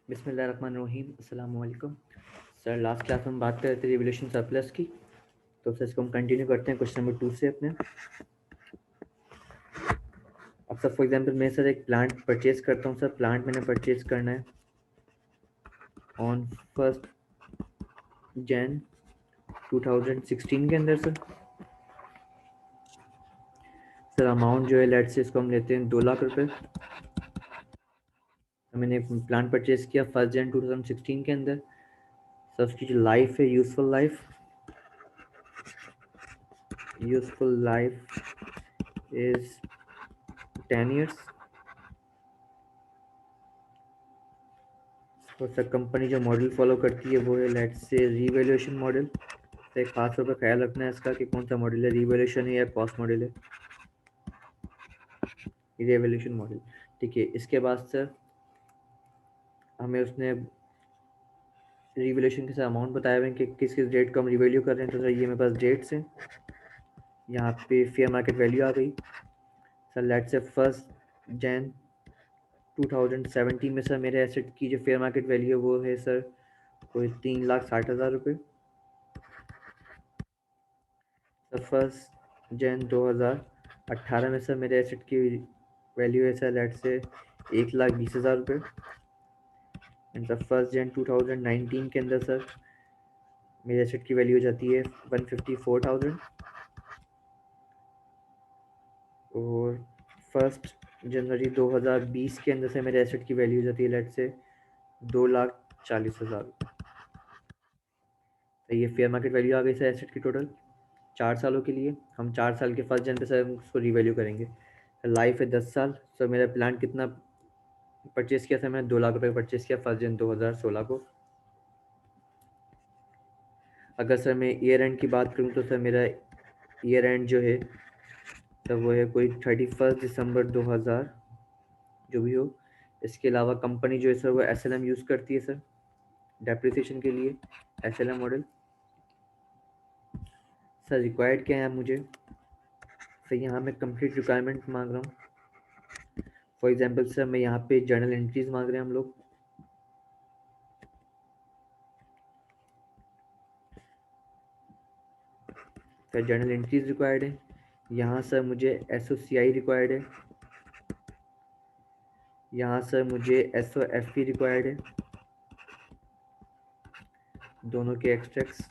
बिस्मिल्लाहिर्रहमानिर्रहीम, अस्सलाम वालेकुम। सर, लास्ट क्लास में हम बात कर रहे थे रिवोल्यूशन सरप्लस की, तो सर इसको हम कंटिन्यू करते हैं क्वेश्चन नंबर 2 से अपने। अब सर फॉर एग्जांपल मैं सर एक प्लांट परचेज करता हूँ। सर प्लांट मैंने परचेज करना है ऑन 1 जन 2016 के अंदर। सर अमाउंट जो है लेट से इसको हम लेते हैं 2 लाख रुपए। तो मैंने प्लांट परचेज किया 1 जन 2016 के अंदर। सर उसकी जो लाइफ है, यूजफुल लाइफ इज 10 ईयर्स। तो सर कंपनी जो मॉडल फॉलो करती है वो है लेट से रीवैल्यूएशन मॉडल। तो एक खास तौर पर ख्याल रखना है इसका कि कौन सा मॉडल है, रीवैल्यूएशन है या कॉस्ट मॉडल है। रीवैल्यूएशन मॉडल, ठीक है। इसके बाद सर हमें उसने रिवैल्यूएशन के साथ अमाउंट बताया हुआ है कि किस किस डेट को हम रिवैल्यू कर रहे हैं। तो सर ये मेरे पास डेट्स हैं। यहाँ पे फेयर मार्केट वैल्यू आ गई। सर लेट से 1 जन 2017 में सर मेरे एसेट की जो फेयर मार्केट वैल्यू है वो है सर कोई 3,60,000 रुपये। सर 1 जन 2018 में सर मेरे एसेट की वैल्यू है सर लेट से 1,20,000 रुपये। एंड सर 1 जन 2019 के अंदर सर मेरे एसेट की वैल्यू हो जाती है 154,000। और 1 जनवरी 2020 के अंदर से मेरे एसेट की वैल्यू हो जाती है लेट से 2,40,000। तो ये फेयर मार्केट वैल्यू आ गई सर एसेट की टोटल 4 सालों के लिए। हम 4 साल के 1 जन पे सर उसको रिवैल्यू करेंगे। लाइफ है 10 साल। सर मेरा प्लान कितना परचेज किया था, मैंने 2 लाख रुपए परचेज किया 1 जन 2016 को। अगर सर मैं ईयर एंड की बात करूँ तो सर मेरा ईयर एंड जो है सर वो है कोई 31 दिसंबर 2000 जो भी हो। इसके अलावा कंपनी जो है सर वो SLM यूज़ करती है सर डेप्रिसिएशन के लिए, SLM मॉडल। सर रिक्वायर्ड क्या है मुझे, सर यहाँ मैं कंप्लीट रिक्वायरमेंट मांग रहा हूँ। फॉर एग्जांपल सर मैं यहाँ पे जर्नल एंट्रीज मांग रहे हैं हम लोग। सर जर्नल एंट्रीज रिक्वायर्ड है। यहाँ सर मुझे SOCI रिक्वायर्ड है। यहाँ सर मुझे SOFP रिक्वायर्ड है, दोनों के एक्सट्रैक्ट्स।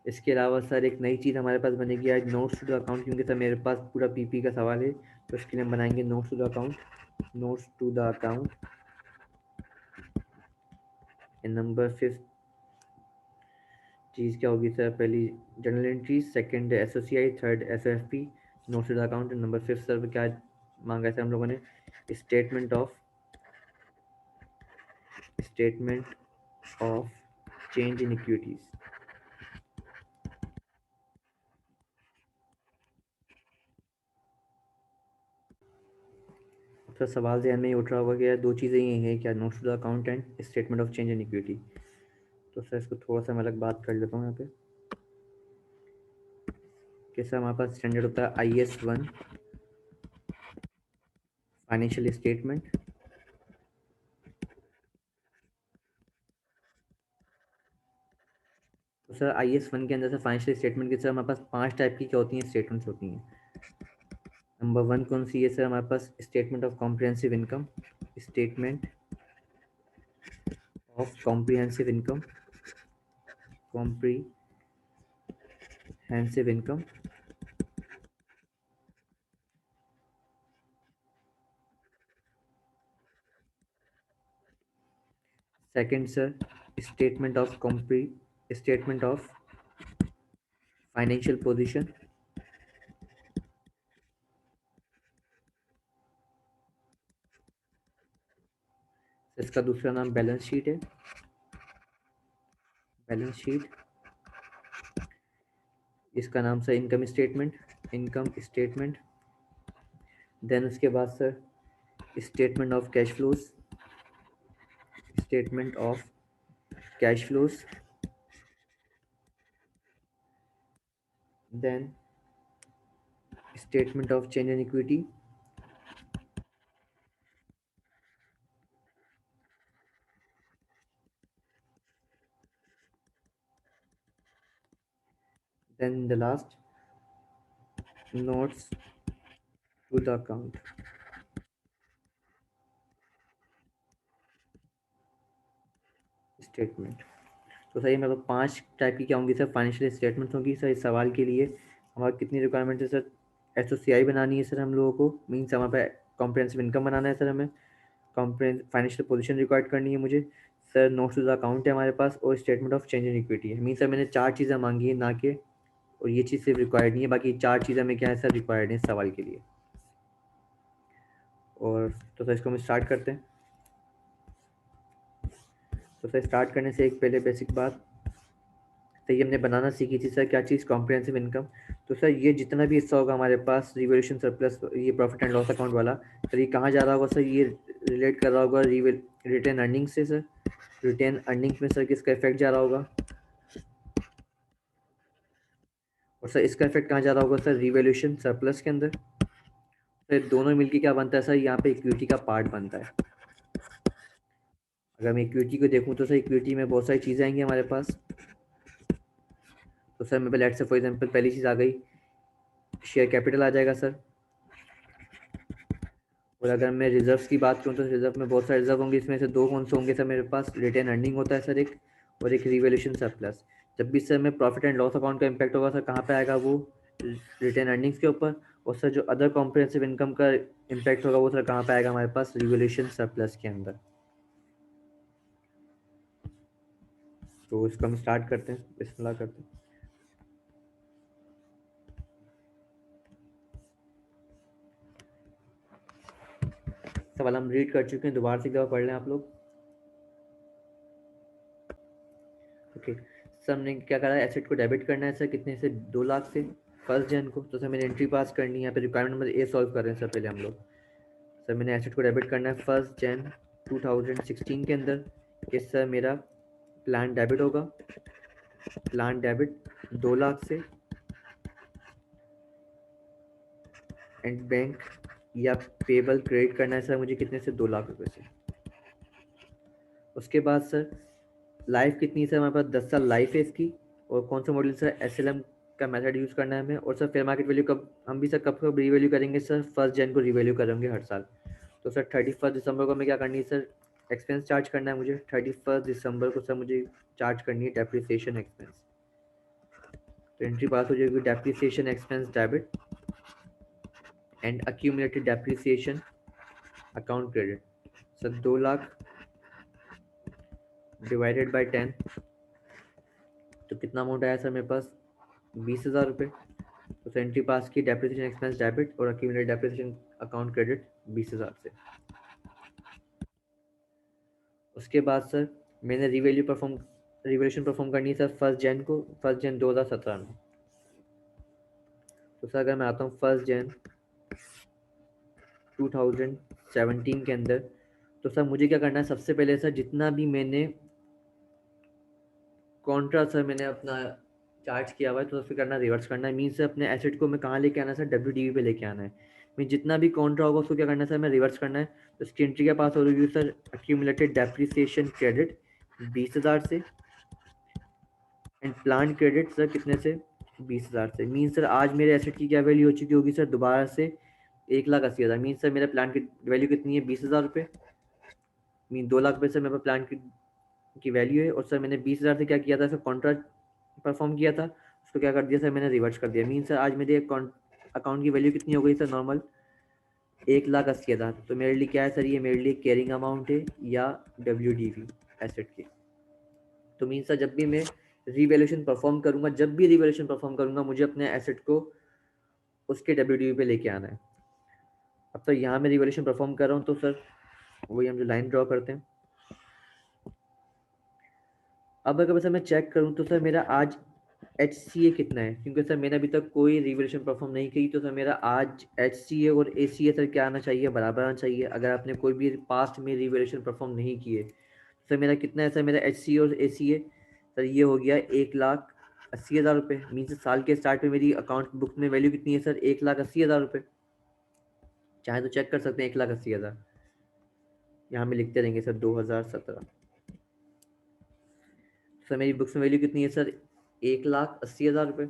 इसके अलावा सर एक नई चीज़ हमारे पास बनेगी आज, नोट्स टू द अकाउंट, क्योंकि सर मेरे पास पूरा PP का सवाल है। तो इसके लिए हम बनाएंगे notes to the account. Notes to the account in number 5 चीज़ क्या होगी सर, पहली journal entries, second SOCI, third SOFP, notes to the account. Number 5 sir क्या मांगा है सर हम लोगों ने, statement of change in equities. Sir सवाल ध्यान में ही उठ रहा होगा कि यार दो चीज़ें ये हैं क्या, notes to the account and statement of change in equity. तो सर इसको थोड़ा सा मैं अलग बात कर लेता हूँ यहाँ पे कि सर हमारे पास स्टैंडर्ड होता है IS1 फाइनेंशियल स्टेटमेंट। तो सर IS1 के अंदर से फाइनेंशियल स्टेटमेंट के सर हमारे पास 5 टाइप की क्या होती हैं, स्टेटमेंट्स होती हैं। नंबर 1 कौन सी है सर हमारे पास, statement of comprehensive income. Statement of comprehensive income, comprehensive income. Second sir statement of financial position. इसका दूसरा नाम बैलेंस शीट है, बैलेंस शीट। इसका नाम सर इनकम स्टेटमेंट। देन उसके बाद sir statement of cash flows, statement of cash flows. Then statement of change in equity. then the last notes to the account statement. तो sir ये मेरे पास 5 type की क्या होंगी सर, फाइनेंशियल स्टेटमेंट्स होंगी सर। इस सवाल के लिए हमारी कितनी रिक्वायरमेंट है सर, एसओसीआई बनानी है सर हम लोगों को, मीन्स हमारे पे कॉम्प्रिहेंसिव इनकम बनाना है सर, हमें कॉम्प्रिहेंसिव फाइनेंशियल पोजीशन रिकॉर्ड करनी है मुझे sir, notes to the account है हमारे पास, और statement of change in equity है। मीन्स सर मैंने 4 चीज़ें मांगी है ना कि, और ये चीज़ सिर्फ रिक्वायर्ड नहीं है, बाकी 4 चीज़ें हमें क्या है सर रिक्वायर्ड है इस सवाल के लिए। और तो सर इसको हम स्टार्ट करते हैं। तो सर स्टार्ट करने से एक पहले बेसिक बात, तो ये हमने बनाना सीखी थी सर, क्या चीज़, कॉम्प्रिहेंसिव इनकम। तो सर ये जितना भी हिस्सा होगा हमारे पास रिवोल्यूशन सरप्लस, ये प्रॉफिट एंड लॉस अकाउंट वाला, सर ये कहाँ जा रहा होगा सर, ये रिलेट कर रहा होगा रिटेन अर्निंग से सर। रिटेन अर्निंग्स में सर किसका इफेक्ट जा रहा होगा, और सर इसका इफेक्ट कहाँ जा रहा होगा सर, रिवोल्यूशन सरप्लस के अंदर। सर दोनों मिलके क्या बनता है सर, यहाँ पे इक्विटी का पार्ट बनता है। अगर मैं इक्विटी को देखूँ तो सर इक्विटी में बहुत सारी चीज़ें आएंगी हमारे पास। तो सर मेरे पे लेट्स से फॉर एग्जांपल पहली चीज़ आ गई, शेयर कैपिटल आ जाएगा सर। और अगर मैं रिजर्व्स की बात करूँ तो रिजर्व में बहुत सारे रिजर्व होंगे, इसमें से 2 कौन से होंगे सर मेरे पास, रिटेन अर्निंग होता है सर एक, और एक रिवोल्यूशन सरप्लस। जब भी सर मैं प्रॉफिट एंड लॉस अकाउंट का इम्पैक्ट होगा सर कहाँ पे आएगा, वो रिटेन अर्निंग्स के ऊपर। और सर जो अदर कॉम्प्रिहेंसिव इनकम का इम्पैक्ट होगा वो सर कहाँ पे आएगा हमारे पास, रिवोल्यूशन सरप्लस के अंदर। तो इसको हम स्टार्ट करते हैं, बिस्मिल्लाह करते हैं। सवाल हम रीड कर चुके हैं, दोबारा से एक दफ़ा पढ़ लें आप लोग। ओके सर, हमने क्या करा है, एसेट को डेबिट करना है सर, कितने से, 2 लाख से 1 जन को। तो सर मैंने एंट्री पास करनी है, यहाँ पे रिक्वायरमेंट नंबर ए सॉल्व कर रहे हैं सर पहले हम लोग। सर मैंने एसेट को डेबिट करना है 1 जन 2016 के अंदर, कि सर मेरा प्लान डेबिट होगा, प्लान डेबिट 2 लाख से, एंड बैंक या पेबल क्रेडिट करना है सर मुझे कितने से, 2 लाख रुपए से। उसके बाद सर लाइफ कितनी है सर हमारे पास, 10 साल लाइफ है इसकी। और कौन सा मॉडल सर, एसएलएम का मेथड यूज़ करना है हमें। और सर फेयर मार्केट वैल्यू कब, हम भी सर कब कब रिवैल्यू करेंगे सर, 1 जन को रिवैल्यू करेंगे हर साल। तो सर 31 दिसंबर को हमें क्या करनी है सर, एक्सपेंस चार्ज करना है मुझे। 31 दिसंबर को सर मुझे चार्ज करनी है डेप्रिसिएशन एक्सपेंस। तो एंट्री पास हो जाएगी, depreciation expense debit and accumulated depreciation account credit. Sir 2 lakh divided by 10, तो कितना अमाउंट आया सर मेरे पास, 20,000 रुपये। तो सर एंट्री पास की, डेप्रिसिएशन एक्सपेंस डेबिट और अक्यूमुलेटेड डेप्रिसिएशन अकाउंट क्रेडिट 20,000 से। उसके बाद सर मैंने रिवैल्यूएशन परफॉर्म करनी है सर 1 जन को, 1 जन 2017 में। तो सर अगर मैं आता हूँ 1 जन 2017 के अंदर, तो सर मुझे क्या करना है, सबसे पहले सर जितना भी मैंने कॉन्ट्रा सर मैंने अपना चार्ज किया हुआ है, तो फिर करना रिवर्स करना है। मीन्स अपने एसेट को मैं कहाँ लेके आना है सर, डब्ल्यूडीवी पे लेके आना है। मीन जितना भी कॉन्ट्रा होगा उसको क्या करना है सर, मैं रिवर्स करना है। तो इसकी एंट्री के पास हो रही है सर, अक्यूमुलेटेड डेप्रिसिएशन क्रेडिट 20,000 से, एंड प्लान क्रेडिट सर कितने से, 20,000 से। मीन सर आज मेरे एसेट की क्या वैल्यू हो चुकी होगी सर, दोबारा से 1,80,000। मीन सर मेरा प्लान की वैल्यू कितनी है, 20,000 रुपये। मीन 2 लाख रुपये सर मेरे प्लान की वैल्यू है। और सर मैंने 20,000 से क्या किया था सर, कॉन्ट्रैक्ट परफॉर्म किया था, उसको क्या कर दिया सर मैंने, रिवर्स कर दिया। मीन सर आज मेरे अकाउंट की वैल्यू कितनी हो गई सर, नॉर्मल 1,80,000। तो मेरे लिए क्या है सर, ये मेरे लिए कैरिंग अमाउंट है या डब्ल्यूडीवी एसेट की। तो मीन सर जब भी मैं रिवैल्यूएशन परफॉर्म करूंगा, जब भी रिवैल्यूएशन परफॉर्म करूंगा, मुझे अपने एसेट को उसके डब्ल्यूडीवी पे लेके आना है। अब तो यहाँ मैं रिवैल्यूएशन परफॉर्म कर रहा हूँ, तो सर वही हम जो लाइन ड्रॉ करते हैं। अब अगर सर मैं चेक करूँ तो सर मेरा आज HCA कितना है, क्योंकि सर मैंने अभी तक कोई रिवैल्यूएशन परफॉर्म नहीं की। तो सर मेरा आज HCA और ACA सर क्या आना चाहिए, बराबर आना चाहिए। अगर आपने कोई भी पास्ट में रिवैल्यूएशन परफॉर्म नहीं किए, सर मेरा कितना है सर, मेरा HCA और ACA सर ये हो गया 1,80,000 रुपये। मीन्स साल के स्टार्ट में मेरी अकाउंट बुक में वैल्यू कितनी है सर, 1,80,000 रुपये। चाहे तो चेक कर सकते हैं, 1,80,000 यहाँ में लिखते रहेंगे सर 2017। सर मेरी बुक्स में वैल्यू कितनी है सर, 1,80,000 रुपये।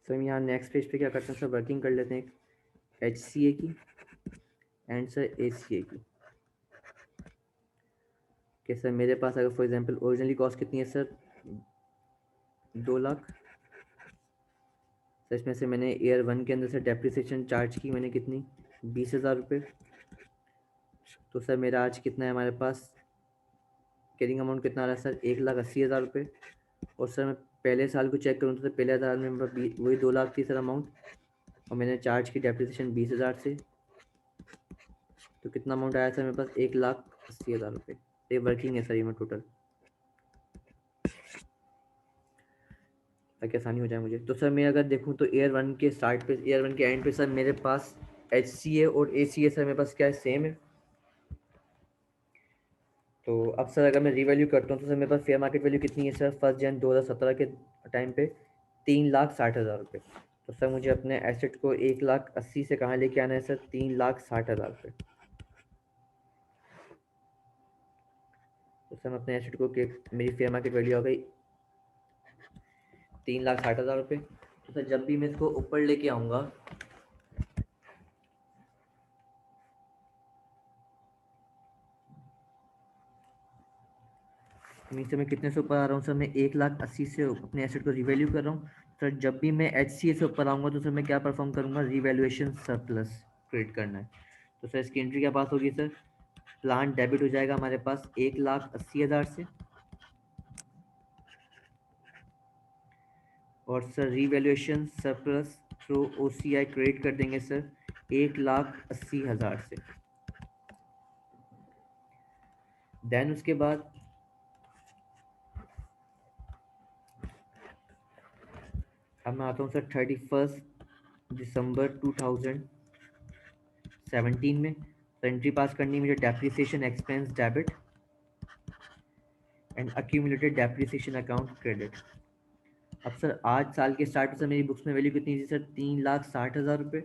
सर यहाँ नेक्स्ट पेज पे क्या करते हैं सर, वर्किंग कर लेते हैं एक HCA की एंड सर ACA की। कि सर मेरे पास अगर फॉर एग्जांपल ओरिजिनली कॉस्ट कितनी है सर 2 लाख, सर इसमें से मैंने ईयर 1 के अंदर से डेप्रिसिएशन चार्ज की मैंने कितनी 20,000 रुपये। तो सर मेरा आज कितना है हमारे पास कैरिंग अमाउंट कितना आ रहा है सर 1,80,000 रुपये। और सर मैं पहले साल को चेक करूँ तो सर पहले साल में वही 2 लाख थी सर अमाउंट, और मैंने चार्ज की डेप्रिसिएशन 20,000 से, तो कितना अमाउंट आया सर मेरे पास 1,80,000 रुपये। ये वर्किंग है सर ये में टोटल, ताकि आसानी हो जाए मुझे। तो सर मैं अगर देखूँ तो ईयर 1 के स्टार्ट पे, ईयर 1 के एंड पे सर मेरे पास HCA और ACA सर मेरे पास क्या है सेम है। तो अब सर अगर मैं रीवैल्यू करता हूँ तो सर मेरे पास फेयर मार्केट वैल्यू कितनी है सर 1 जनवरी 2017 के टाइम पे 3,60,000 रुपये। तो सर मुझे अपने एसेट को 1,80,000 से कहाँ लेके आना है सर 3,60,000 रुपये। तो सर मैं अपने एसेट को मेरी फेयर मार्केट वैल्यू आ गई 3,60,000 रुपये। तो सर जब भी मैं इसको ऊपर लेके आऊँगा मीन से मैं कितने से ऊपर आ रहा हूँ सर, मैं 1,80,000 से अपने एसेट को रिवैल्यू कर रहा हूँ। सर जब भी मैं HCA से ऊपर आऊँगा तो सर मैं क्या परफॉर्म करूँगा, रिवैल्यूएशन सरप्लस क्रिएट करना है। तो सर इसकी एंट्री क्या पास होगी सर, प्लांट डेबिट हो जाएगा हमारे पास 1,80,000 से, और sir revaluation surplus through OCI create कर देंगे सर 1,80,000 से। देन उसके बाद अब मैं आता हूँ सर 31 दिसंबर 2017 में। तो एंट्री पास करनी है मुझे depreciation expense debit and accumulated depreciation account credit. अब सर आज साल के स्टार्ट से मेरी बुक्स में वैल्यू कितनी थी सर 3,60,000 रुपये।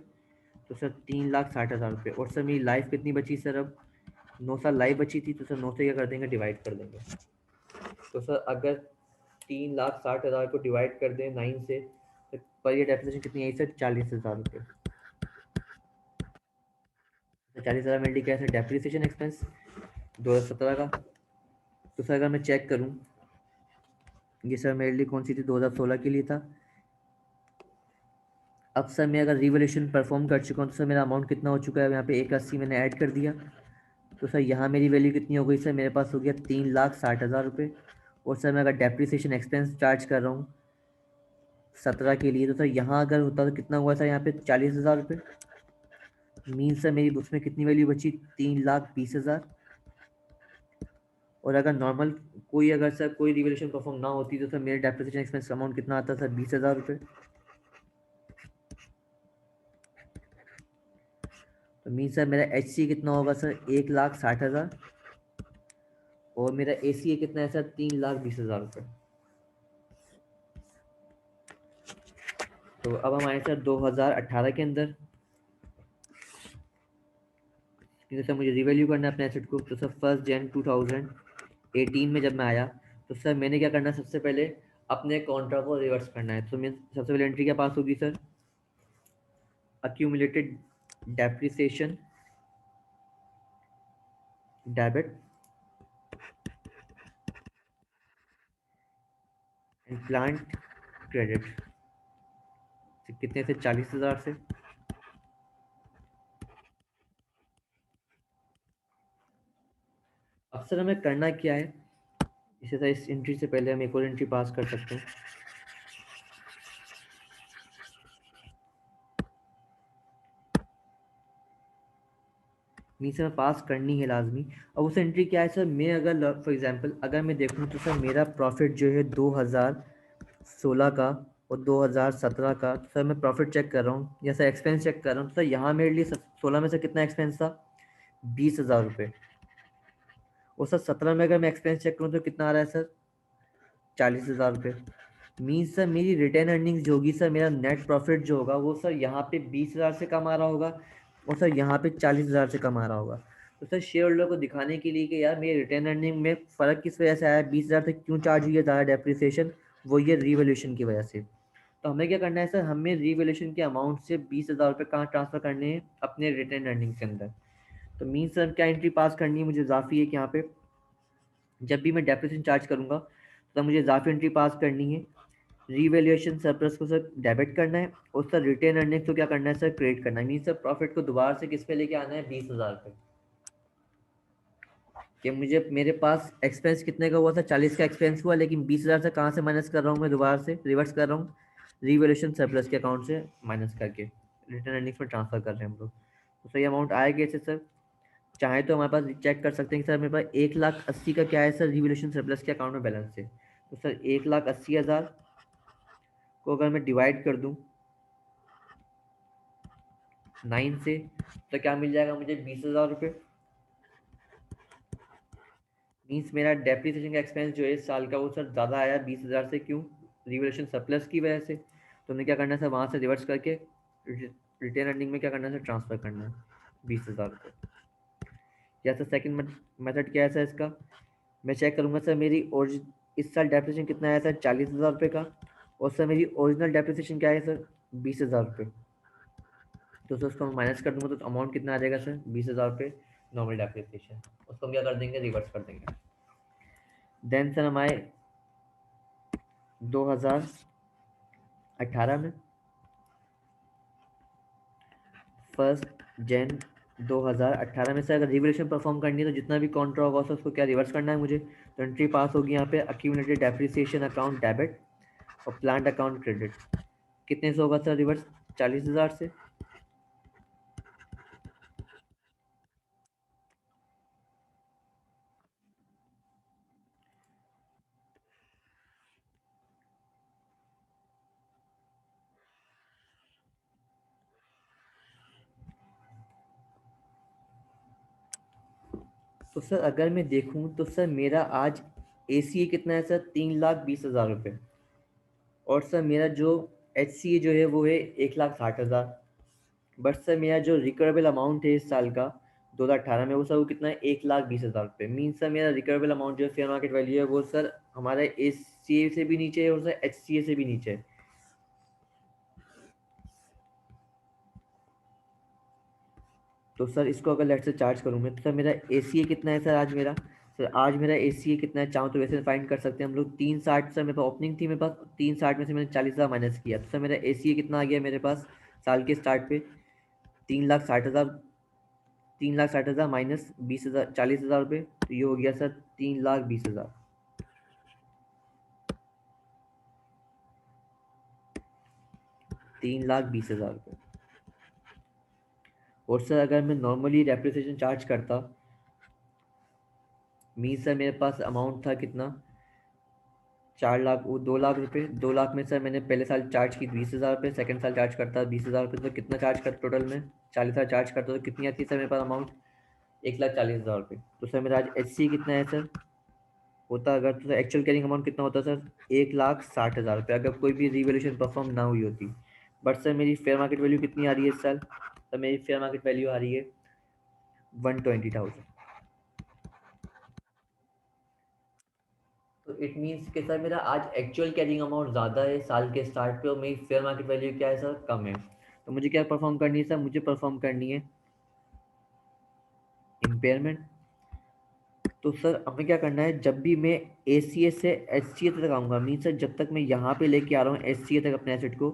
तो सर 3,60,000 रुपये, और सर मेरी लाइफ कितनी बची सर, अब 9 साल लाइफ बची थी। तो सर 9 से क्या कर देंगे, डिवाइड कर देंगे। तो सर अगर 3,60,000 को डिवाइड कर दें 9 से, तो पर ईयर डेप्रिसिएशन कितनी आई सर 40,000 रुपये। तो 40,000 मिलती क्या है सर डेप्रिसिएशन एक्सपेंस 2017 का। तो सर अगर मैं चेक करूँ, ये सर मेरे लिए कौन सी थी 2016 के लिए था। अब सर मैं अगर रिवोल्यूशन परफॉर्म कर चुका हूँ तो सर मेरा अमाउंट कितना हो चुका है, यहाँ पे 1,80,000 मैंने ऐड कर दिया। तो सर यहाँ मेरी वैल्यू कितनी हो गई सर, मेरे पास हो गया 3,60,000 रुपये। और सर मैं अगर डेप्रिसिएशन एक्सपेंस चार्ज कर रहा हूँ 17 के लिए, तो सर यहाँ अगर होता तो कितना हुआ सर यहाँ पे 40,000 रुपये। मीन सर मेरी बुक्स में कितनी वैल्यू बची 3,20,000। और अगर नॉर्मल कोई अगर सर कोई रिवोल्यूशन परफॉर्म ना होती तो सर मेरे डेप्रिसिएशन एक्सपेंस अमाउंट कितना आता सर 20,000 रुपये। तो मीन सर मेरा HCA कितना होगा सर 1,60,000, और मेरा ACA कितना है सर 3,20,000 रुपये। तो अब हम आए सर 2018 के अंदर, क्योंकि सर मुझे रिवैल्यू करना है अपने एसेट को। तो सर 1 जनवरी 2018 में जब मैं आया तो सर मैंने क्या करना है, सबसे पहले अपने कॉन्ट्रा को रिवर्स करना है। तो मैं सबसे पहले एंट्री क्या पास होगी sir, accumulated depreciation debit and plant credit, कितने से 40,000 से। अब सर हमें करना क्या है, इसे सर इस एंट्री से पहले हम एक और एंट्री पास कर सकते हैं। मीन सर पास करनी है लाजमी। अब उस एंट्री क्या है सर, मैं अगर फॉर एग्जांपल अगर मैं देखूँ तो सर मेरा प्रॉफिट जो है 2016 का और 2017 का, तो सर मैं प्रॉफिट चेक कर रहा हूँ या सर एक्सपेंस चेक कर रहा हूँ। तो सर यहाँ मेरे लिए 16 में से कितना एक्सपेंस था 20,000 रुपये। और सर 17 में अगर मैं एक्सपेंस चेक करूँ तो कितना आ रहा है सर 40,000 रुपये। मीन्स सर मेरी रिटर्न अर्निंग्स जो होगी सर, मेरा नेट प्रॉफिट जो होगा वो सर यहाँ पे 20,000 से कम आ रहा होगा, और सर यहाँ पे 40,000 से कम आ रहा होगा। तो सर शेयर होल्डर को दिखाने के लिए कि यार मेरे रिटर्न अर्निंग में फ़र्क किस वजह से आया, 20,000 से क्यों चार्ज हुई है ज़्यादा डेप्रिसिएशन, वो ये रिवोल्यूशन की वजह से। तो हमें क्या करना है सर, हमें रीवैल्यूएशन के अमाउंट से 20,000 रुपये कहाँ ट्रांसफर करने हैं, अपने रिटेन अर्निंग के अंदर। तो मीन सर क्या एंट्री पास करनी है मुझे, इजाफी है कि यहाँ पे जब भी मैं डेप्रिसिएशन चार्ज करूंगा तो मुझे इजाफी एंट्री पास करनी है। रीवैल्यूएशन सरप्लस को सर डेबिट करना है और सर रिटेन अर्निंग को क्या करना है सर, क्रेडिट करना है। मीन सर प्रॉफिट को दोबारा से किस पे लेके आना है, 20,000 पे। कि मुझे मेरे पास एक्सपेंस कितने का हुआ था, 40 का एक्सपेंस हुआ, लेकिन 20,000 से कहाँ से माइनस कर रहा हूँ मैं, दोबारा से रिवर्स कर रहा हूँ, रीवैल्यूएशन सरप्लस के अकाउंट से माइनस करके रिटर्न अर्निंग्स में ट्रांसफर कर रहे हैं हम लोग। तो सही अमाउंट आया कैसे सर, चाहे तो हमारे पास चेक कर सकते हैं कि सर मेरे पास 1,80,000 का क्या है सर, रिवोल्यूशन सरप्लस के अकाउंट में बैलेंस है। तो सर 1,80,000 को अगर मैं डिवाइड कर दूं 9 से, तो क्या मिल जाएगा मुझे, 20,000 रुपये। मीन्स मेरा डेप्रिसिएशन का एक्सपेंस जो है इस साल का वो सर ज़्यादा आया 20,000 से, क्यों, रिवोल्यूशन सरप्लस की वजह से। तो हमें क्या करना है सर, वहाँ से रिवर्स करके रिटेन अर्निंग में क्या करना है सर, ट्रांसफर करना है 20,000 रुपये। या सर सेकंड मेथड क्या है सर इसका, मैं चेक करूंगा सर मेरी इस साल डेप्रिसिएशन कितना आया सर, 40,000 रुपये का, और सर मेरी ओरिजिनल डेप्रिसिएशन क्या है सर, 20,000 रुपये। तो सर उसको माइनस कर दूंगा तो अमाउंट कितना आ जाएगा सर, 20,000 रुपये नॉर्मल डेप्रिसिएशन। उसको हम क्या कर देंगे, रिवर्स कर देंगे। देन सर हमारे 2018 में 1 जनवरी 2018 में सर अगर रिवोल्यूशन परफॉर्म करनी है तो जितना भी कॉन्ट्रा होगा सर उसको क्या रिवर्स करना है मुझे। तो एंट्री पास होगी यहाँ पे, अक्यूमुलेटेड डेप्रिसिएशन अकाउंट डेबिट और प्लांट अकाउंट क्रेडिट। कितने से होगा सर रिवर्स, 40,000 से। तो सर अगर मैं देखूं तो सर मेरा आज ACA कितना है सर, 3,20,000 रुपये। और सर मेरा जो HCA जो है वो है 1,60,000। बट सर मेरा जो रिकवरेबल अमाउंट है इस साल का 2018 में, वो सर वो कितना है, 1,20,000 रुपये। मीन सर मेरा रिकवरेबल अमाउंट जो है फेयर मार्केट वैल्यू है वो सर हमारा ACA से भी नीचे है और सर HCA से भी नीचे है। तो सर इसको अगर लेट से चार्ज करूँ मैं तो सर मेरा ACA कितना है सर आज मेरा, सर आज मेरा ACA कितना है, चाहो तो वैसे फाइंड कर सकते हैं हम लोग। 360 सर मेरे पास ओपनिंग थी, मेरे पास 360 में से मैंने 40,000 माइनस किया, तो सर मेरा ACA कितना आ गया मेरे पास साल के स्टार्ट पे, 3,60,000। 3,60,000 माइनस 20,000, 40,000 रुपये, तो ये हो गया सर 3,20,000। 3,20,000 रुपये। और सर अगर मैं नॉर्मली डेप्रिसिएशन चार्ज करता, मीन सर मेरे पास अमाउंट था कितना, 4 लाख, वो 2 लाख रुपए। 2 लाख में सर मैंने पहले साल चार्ज की 20,000 रुपये, सेकंड साल चार्ज करता 20,000 रुपये, तो कितना चार्ज कर टोटल में 40,000 चार्ज करता, तो कितनी आती है सर मेरे पास अमाउंट, 1,40,000 रुपये। तो सर मेरा आज HC कितना है सर, होता अगर तो एक्चुअल कैरिंग अमाउंट कितना होता सर, 1,60,000 रुपये, अगर कोई भी रिवैल्यूएशन परफॉर्म ना हुई होती। बट सर मेरी फेयर मार्केट वैल्यू कितनी आ रही है इस साल, तो मेरी फेयर मार्केट वैल्यू आ रही है 120,000। तो इट मीन्स कि सर मेरा आज एक्चुअल कैरिंग अमाउंट ज़्यादा है साल के स्टार्ट पे, और मेरी फेयर मार्केट वैल्यू क्या है सर, कम है। तो मुझे क्या परफॉर्म करनी है सर, मुझे परफॉर्म करनी है इम्पेयरमेंट। तो सर हमें क्या करना है, जब भी मैं ACA से HCA तक आऊँगा, मीन सर जब तक मैं यहाँ पे लेके आ रहा हूँ HCA तक अपने एसेट को,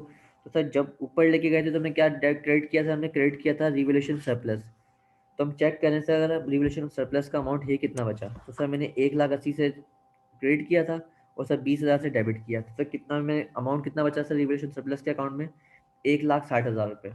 तो सर जब ऊपर लेके गए थे तो मैं क्या क्रेडिट किया था, हमने क्रेडिट किया था रिवोल्यूशन सरप्लस। तो हम चेक करें सर अगर रिवोल्यूशन सरप्लस का अमाउंट है कितना बचा, तो सर मैंने 1,80,000 से क्रेडिट किया था और सर 20,000 से डेबिट किया, तो सर कितना में अमाउंट कितना बचा सर रिवोल्यूशन सरप्लस के अकाउंट में, 1,60,000 रुपये।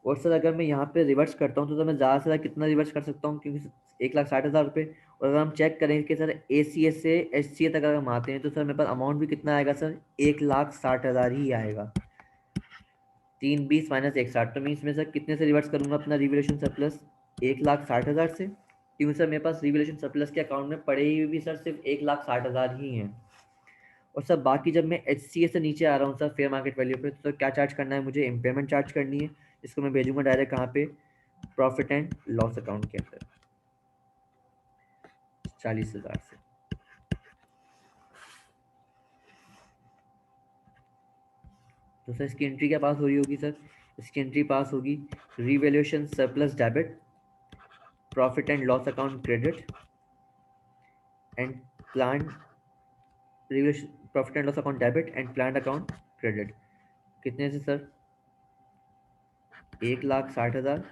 और सर अगर मैं यहाँ पे रिवर्स करता हूँ तो सर मैं ज़्यादा से ज़्यादा कितना रिवर्स कर सकता हूँ, क्योंकि 1,60,000 रुपये। और अगर हम चेक करें कि सर ACA से HCA तक अगर हम आते हैं तो सर मेरे पास अमाउंट भी कितना आएगा सर, 1,60,000 ही आएगा। 320 माइनस 160, तो मैं इसमें सर कितने से रिवर्स करूंगा अपना रिवोल्यूशन सरप्लस, 1,60,000 से। क्योंकि सर मेरे पास रिवोल्यूशन सरप्लस के अकाउंट में पड़े हुए भी सर सिर्फ 1,60,000 ही हैं। और सर बाकी जब मैं HCA से नीचे आ रहा हूँ सर फेयर मार्केट वैल्यू पे, तो क्या चार्ज करना है मुझे, इम्पेयरमेंट चार्ज करनी है। इसको मैं भेजूंगा डायरेक्ट कहाँ पे, प्रॉफिट एंड लॉस अकाउंट के अंदर 40,000 से। तो सर इसकी एंट्री क्या पास हो रही होगी सर? इसकी एंट्री पास होगी revaluation surplus debit, profit and loss account credit and plan profit and loss account debit and plan account credit. कितने से सर? 1,60,000,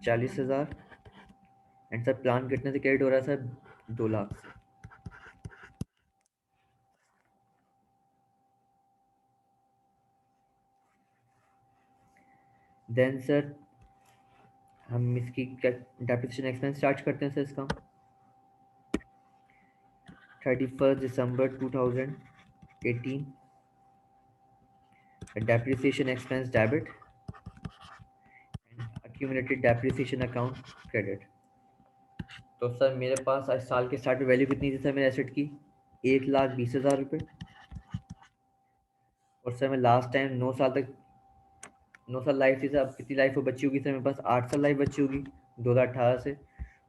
40,000 एंड सर प्लान कितने से क्रेडिट हो रहा है सर? 2 लाख से। देन सर हम इसकी डेप्रिसिएशन एक्सपेंस चार्ज करते हैं सर इसका। 31 दिसंबर 2018 depreciation expense debit and accumulated depreciation account credit. तो सर मेरे पास आज साल के स्टार्ट में वैल्यू कितनी थी सर मेरे एसेट की? 1,20,000 रुपये। और सर मैं लास्ट टाइम 9 साल तक 9 साल लाइफ थी सर, अब कितनी लाइफ बची होगी सर मेरे पास? 8 साल लाइफ बची होगी 2018 से।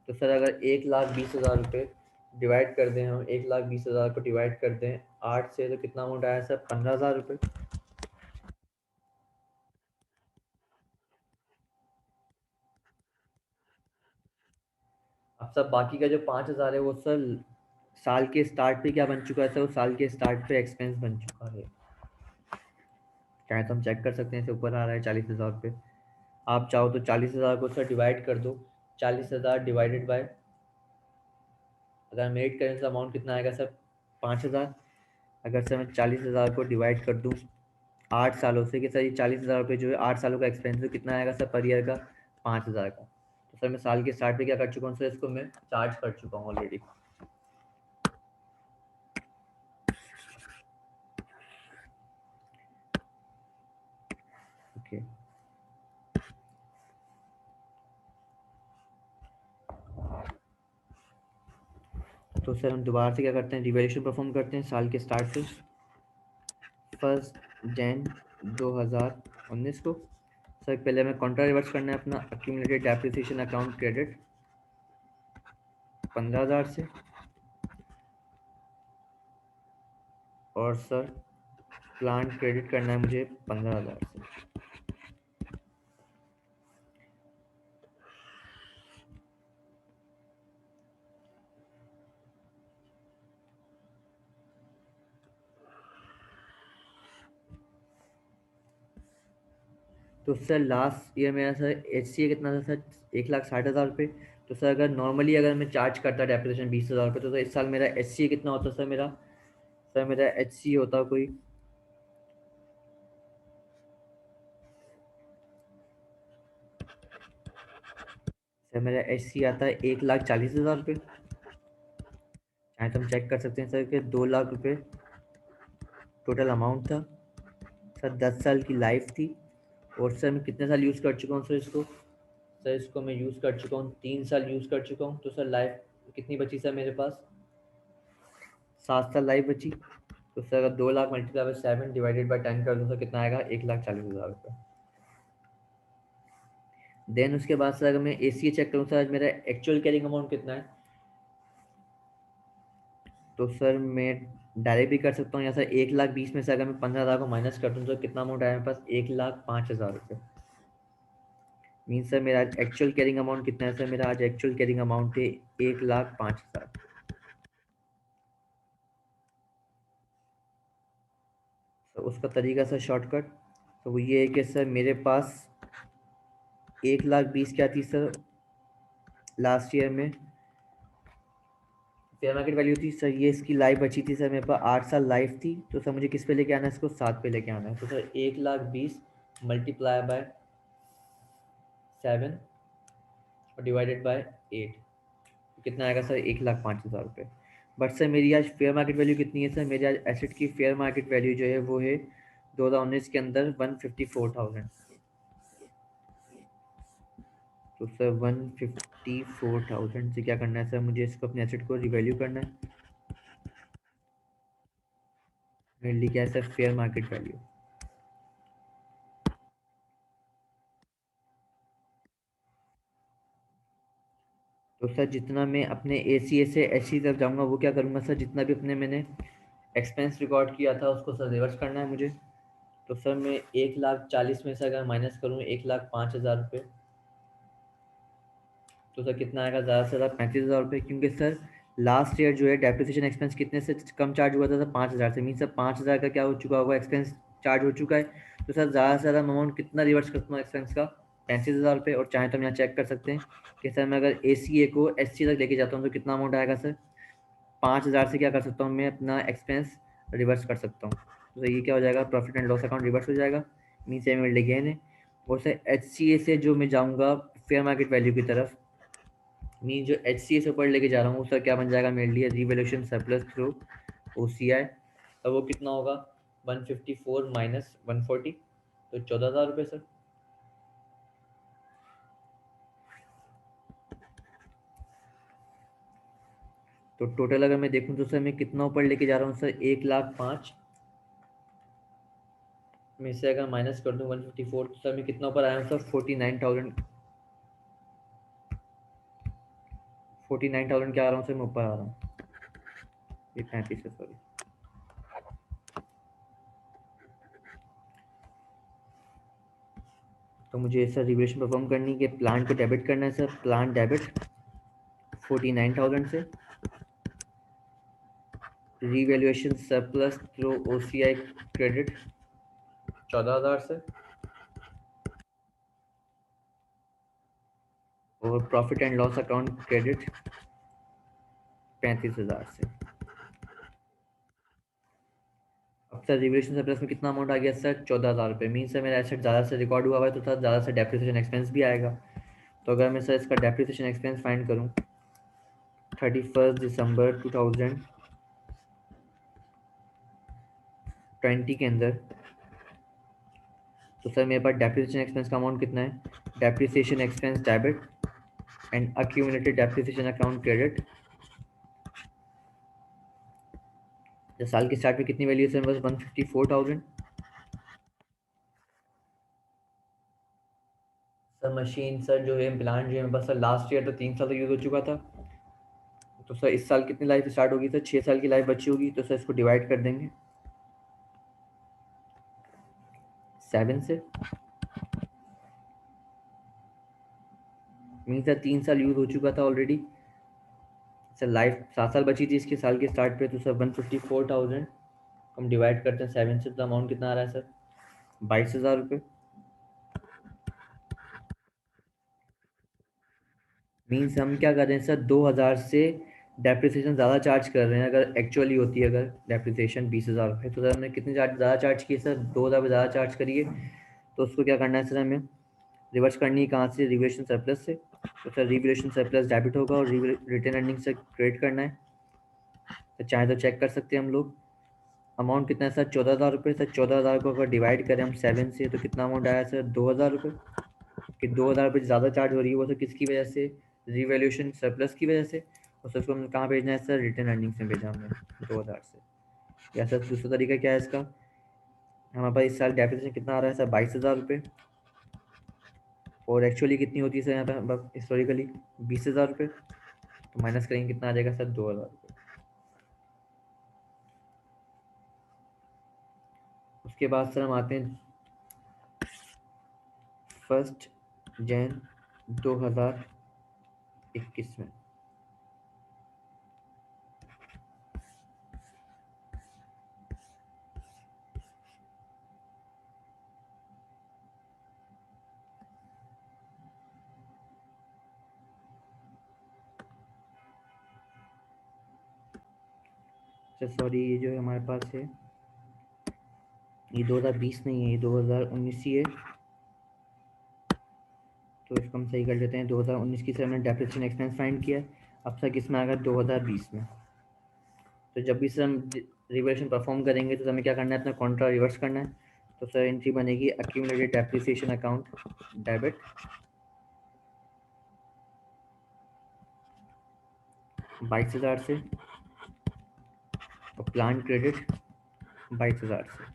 तो सर अगर 1,20,000 रुपये डिवाइड कर दें, हम 1,20,000 को डिवाइड कर दें 8 से, तो कितना अमाउंट आया सर? 15,000 रुपये। अब सर बाकी का जो 5,000 है वो सर साल के स्टार्ट पे क्या बन चुका है सर? वो साल के स्टार्ट पे एक्सपेंस बन चुका है। चाहे तो हम चेक कर सकते हैं, इसे ऊपर आ रहा है 40,000 रुपये। आप चाहो तो 40,000 को सर डिवाइड कर दो। 40,000 डिवाइडेड बाय, अगर हम एड करें तो अमाउंट कितना आएगा सर? 5,000। अगर सर मैं 40,000 को डिवाइड कर दूँ 8 सालों से, कि सर ये 40,000 रुपये जो है 8 सालों का एक्सपेंस है, कितना आएगा सर पर ईयर का? 5,000 का। तो सर मैं साल के स्टार्ट पे क्या कर चुका हूँ सर? इसको मैं चार्ज कर चुका हूँ ऑलरेडी। ओके, तो सर हम दोबारा से क्या करते हैं? रिवैल्यूएशन परफॉर्म करते हैं साल के स्टार्ट से। 1 जनवरी 2019 को सर पहले हमें कॉन्ट्रा रिवर्स करना है अपना अक्यूमुलेटेड डेप्रिसिएशन अकाउंट क्रेडिट 15,000 से, और सर प्लान क्रेडिट करना है मुझे 15,000 से। तो सर लास्ट ईयर मेरा सर HCA कितना था सर? 1,60,000 रुपये। तो सर अगर नॉर्मली अगर मैं चार्ज करता डेप्रिसिएशन 20,000 रुपये, तो सर इस साल मेरा HCA कितना होता सर मेरा? सर मेरा HCA होता कोई, सर मेरा HCA आता है 1,40,000 रुपये। चाहे तो हम चेक कर सकते हैं सर कि 2 लाख रुपये टोटल अमाउंट था सर। 10 साल की लाइफ थी। और सर मैं कितने साल यूज़ कर चुका हूँ सर इसको? सर इसको मैं यूज़ कर चुका हूँ 3 साल यूज़ कर चुका हूँ। तो सर लाइफ कितनी बची सर मेरे पास? 7 साल लाइफ बची। तो सर अगर 2 lakh multiply by 7 divided by 10 कर दूँ सर कितना आएगा? 1,40,000 रुपये। देन उसके बाद सर अगर मैं ACA चेक करूँ सर, आज मेरा एक्चुअल कैरिंग अमाउंट कितना है? तो सर मैं डायरेक्ट भी कर सकता हूँ, या सर 1,20,000 में से अगर मैं 15,000 को माइनस कर दूँ तो कितना अमाउंट आया मेरे पास? 1,05,000 रुपये। मीन सर मेरा एक्चुअल कैरिंग अमाउंट कितना है सर? मेरा आज एक्चुअल कैरिंग अमाउंट है 1,05,000। तो उसका तरीका सर शॉर्टकट, तो वो ये है कि सर मेरे पास 1,20,000 क्या थी सर लास्ट ईयर में? फेयर मार्केट वैल्यू थी सर। ये इसकी लाइफ बची थी सर मेरे पास 8 साल लाइफ थी। तो सर मुझे किस पे लेके आना है इसको? 7 पे लेके आना है। तो सर 1,20,000 मल्टीप्लाई बाय 7 और डिवाइडेड बाय 8, कितना आएगा सर? 1,05,000 रुपये। बट सर मेरी आज फेयर मार्केट वैल्यू कितनी है सर? मेरी आज एसेट की फेयर मार्केट वैल्यू जो है वो है 2019 के अंदर 154,000। तो सर 154,000 से क्या करना है सर? मुझे इसको अपने एसेट को रिवैल्यू करना है। मेनली क्या है सर? Fair market value. तो सर जितना मैं अपने ACA से HC तक जाऊंगा वो क्या करूंगा सर? जितना भी अपने मैंने एक्सपेंस रिकॉर्ड किया था उसको सर रिवर्स करना है मुझे। तो सर मैं 1,40,000 में से अगर माइनस करूँ 1,05,000 रुपये, तो सर कितना आएगा? ज़्यादा से ज़्यादा 35,000 रुपये, क्योंकि सर लास्ट ईयर जो है डेप्रिसिएशन एक्सपेंस कितने से कम चार्ज हुआ था सर? 5,000 से। मीन सर 5,000 का क्या हो चुका होगा? एक्सपेंस चार्ज हो चुका है। तो सर ज़्यादा से ज़्यादा अमाउंट कितना रिवर्स करता हूँ एक्सपेंस का? 35,000 रुपये। और चाहे तो हम यहाँ चेक कर सकते हैं कि सर मैं अगर ACA को SC तक लेके जाता हूँ तो कितना अमाउंट आएगा सर? 5,000 से क्या कर सकता हूँ मैं अपना एक्सपेंस रिवर्स कर सकता हूँ। तो ये क्या हो जाएगा? Profit and loss account reverse हो जाएगा। मीन्स ये मेरे लिए गेन है। और सर HCA से जो मैं जाऊँगा फेयर मार्केट वैल्यू की तरफ, मीन जो HCA से ऊपर लेके जा रहा हूँ उसका क्या बन जाएगा मेरे लिए? Revaluation surplus through OCI। अब वो कितना होगा? 154 माइनस 140, तो 14,000 रुपये सर। तो टोटल अगर मैं देखूँ तो सर मैं कितना ऊपर लेके जा रहा हूँ सर? 1,05,000 में से अगर माइनस कर दूँ 154, तो सर मैं कितना ऊपर आया हूँ सर? 49,000। 49,000 क्या आ रहा हूँ सर मैं ऊपर आ रहा हूँ? ये 35 है, सॉरी। तो मुझे सर रिवैल्यूएशन परफॉर्म करनी है कि प्लांट को डेबिट करना है सर। प्लांट डेबिट 49,000 से, revaluation surplus through OCI credit 14,000 से, और profit and loss account credit 35,000 से। अब सर रिवैल्यूएशन सरप्लस में कितना अमाउंट आ गया सर? 14,000 रुपये। मीन सर मेरा एसेट ज़्यादा से रिकॉर्ड हुआ है तो सर ज़्यादा से डेप्रिसिएशन एक्सपेंस भी आएगा। तो अगर मैं सर इसका डेप्रिसिएशन एक्सपेंस फाइंड करूँ 31 दिसंबर 2020 के अंदर, तो सर मेरे पास डेप्रिसिएशन एक्सपेंस का अमाउंट कितना है? Depreciation expense debit and accumulated depreciation account credit. साल के स्टार्ट में कितनी वैल्यू है सर? बस 154,000। सर मशीन सर जो है प्लांट जो है बस सर लास्ट ईयर तो 3 साल तो यूज़ हो चुका था। तो सर इस साल कितनी लाइफ स्टार्ट होगी सर? 6 साल की लाइफ बची होगी। तो सर इसको डिवाइड कर देंगे 7 से। मीन सर 3 साल यूज़ हो चुका था ऑलरेडी। सर लाइफ 7 साल बची थी इसके साल के स्टार्ट पे। तो सर 154,000 हम डिवाइड करते हैं 7 से, तो अमाउंट कितना आ रहा है सर? 22,000 रुपये। मीन्स हम क्या कर रहे हैं सर? 2,000 से डेप्रिसिएशन ज़्यादा चार्ज कर रहे हैं। अगर एक्चुअली होती है अगर डेप्रिसिएशन 20,000 रुपये, तो सर हमने कितनी ज़्यादा चार्ज की सर? 2,000 पे ज़्यादा चार्ज करिए। तो उसको क्या करना है सर? हमें रिवर्स करनी है कहाँ से? रिवैल्यूएशन सरप्लस से। तो सर रिवैल्यूएशन सरप्लस डेबिट होगा और रिटेन अर्निंग से क्रेडिट करना है। तो चाहे तो चेक कर सकते हैं हम लोग। अमाउंट कितना है सर? 14,000 रुपये। सर 14,000 को अगर डिवाइड करें हम 7 से, तो कितना अमाउंट आया सर? 2,000 रुपये। कि 2,000 रुपये ज़्यादा चार्ज हो रही है वो सर किसकी वजह से? रिवैल्यूएशन सरप्लस की वजह से। और सर उसको हमें कहाँ भेजना है सर? रिटेन अर्निंग्स में भेजना हमने 2,000 से। या सर दूसरा तरीका क्या है इसका? हमारे पास इस साल डेप्रिसिएशन कितना आ रहा है सर? 22,000 रुपये। और एक्चुअली कितनी होती है सर यहाँ पर हिस्टोरिकली? 20,000 रुपये। तो माइनस करेंगे कितना आ जाएगा सर? 2,000 रुपये। उसके बाद सर हम आते हैं 1 जनवरी 2021 में। सर सॉरी, ये जो है हमारे पास है ये 2020 नहीं है, ये 2019 ही है। तो इसको हम सही कर लेते हैं। 2019 की सर हमने डेप्रिसिएशन एक्सपेंस फाइंड किया है। अब सर किस में आ गया? 2020 में। तो जब भी सर हम रिवैल्यूएशन परफॉर्म करेंगे तो हमें क्या करना है? अपना कॉन्ट्रा रिवर्स करना है। तो सर एंट्री बनेगी अक्यूमुलेटेड डेप्रिसिएशन अकाउंट डेबिट 22,000 से, और प्लांट क्रेडिट 22,000 से।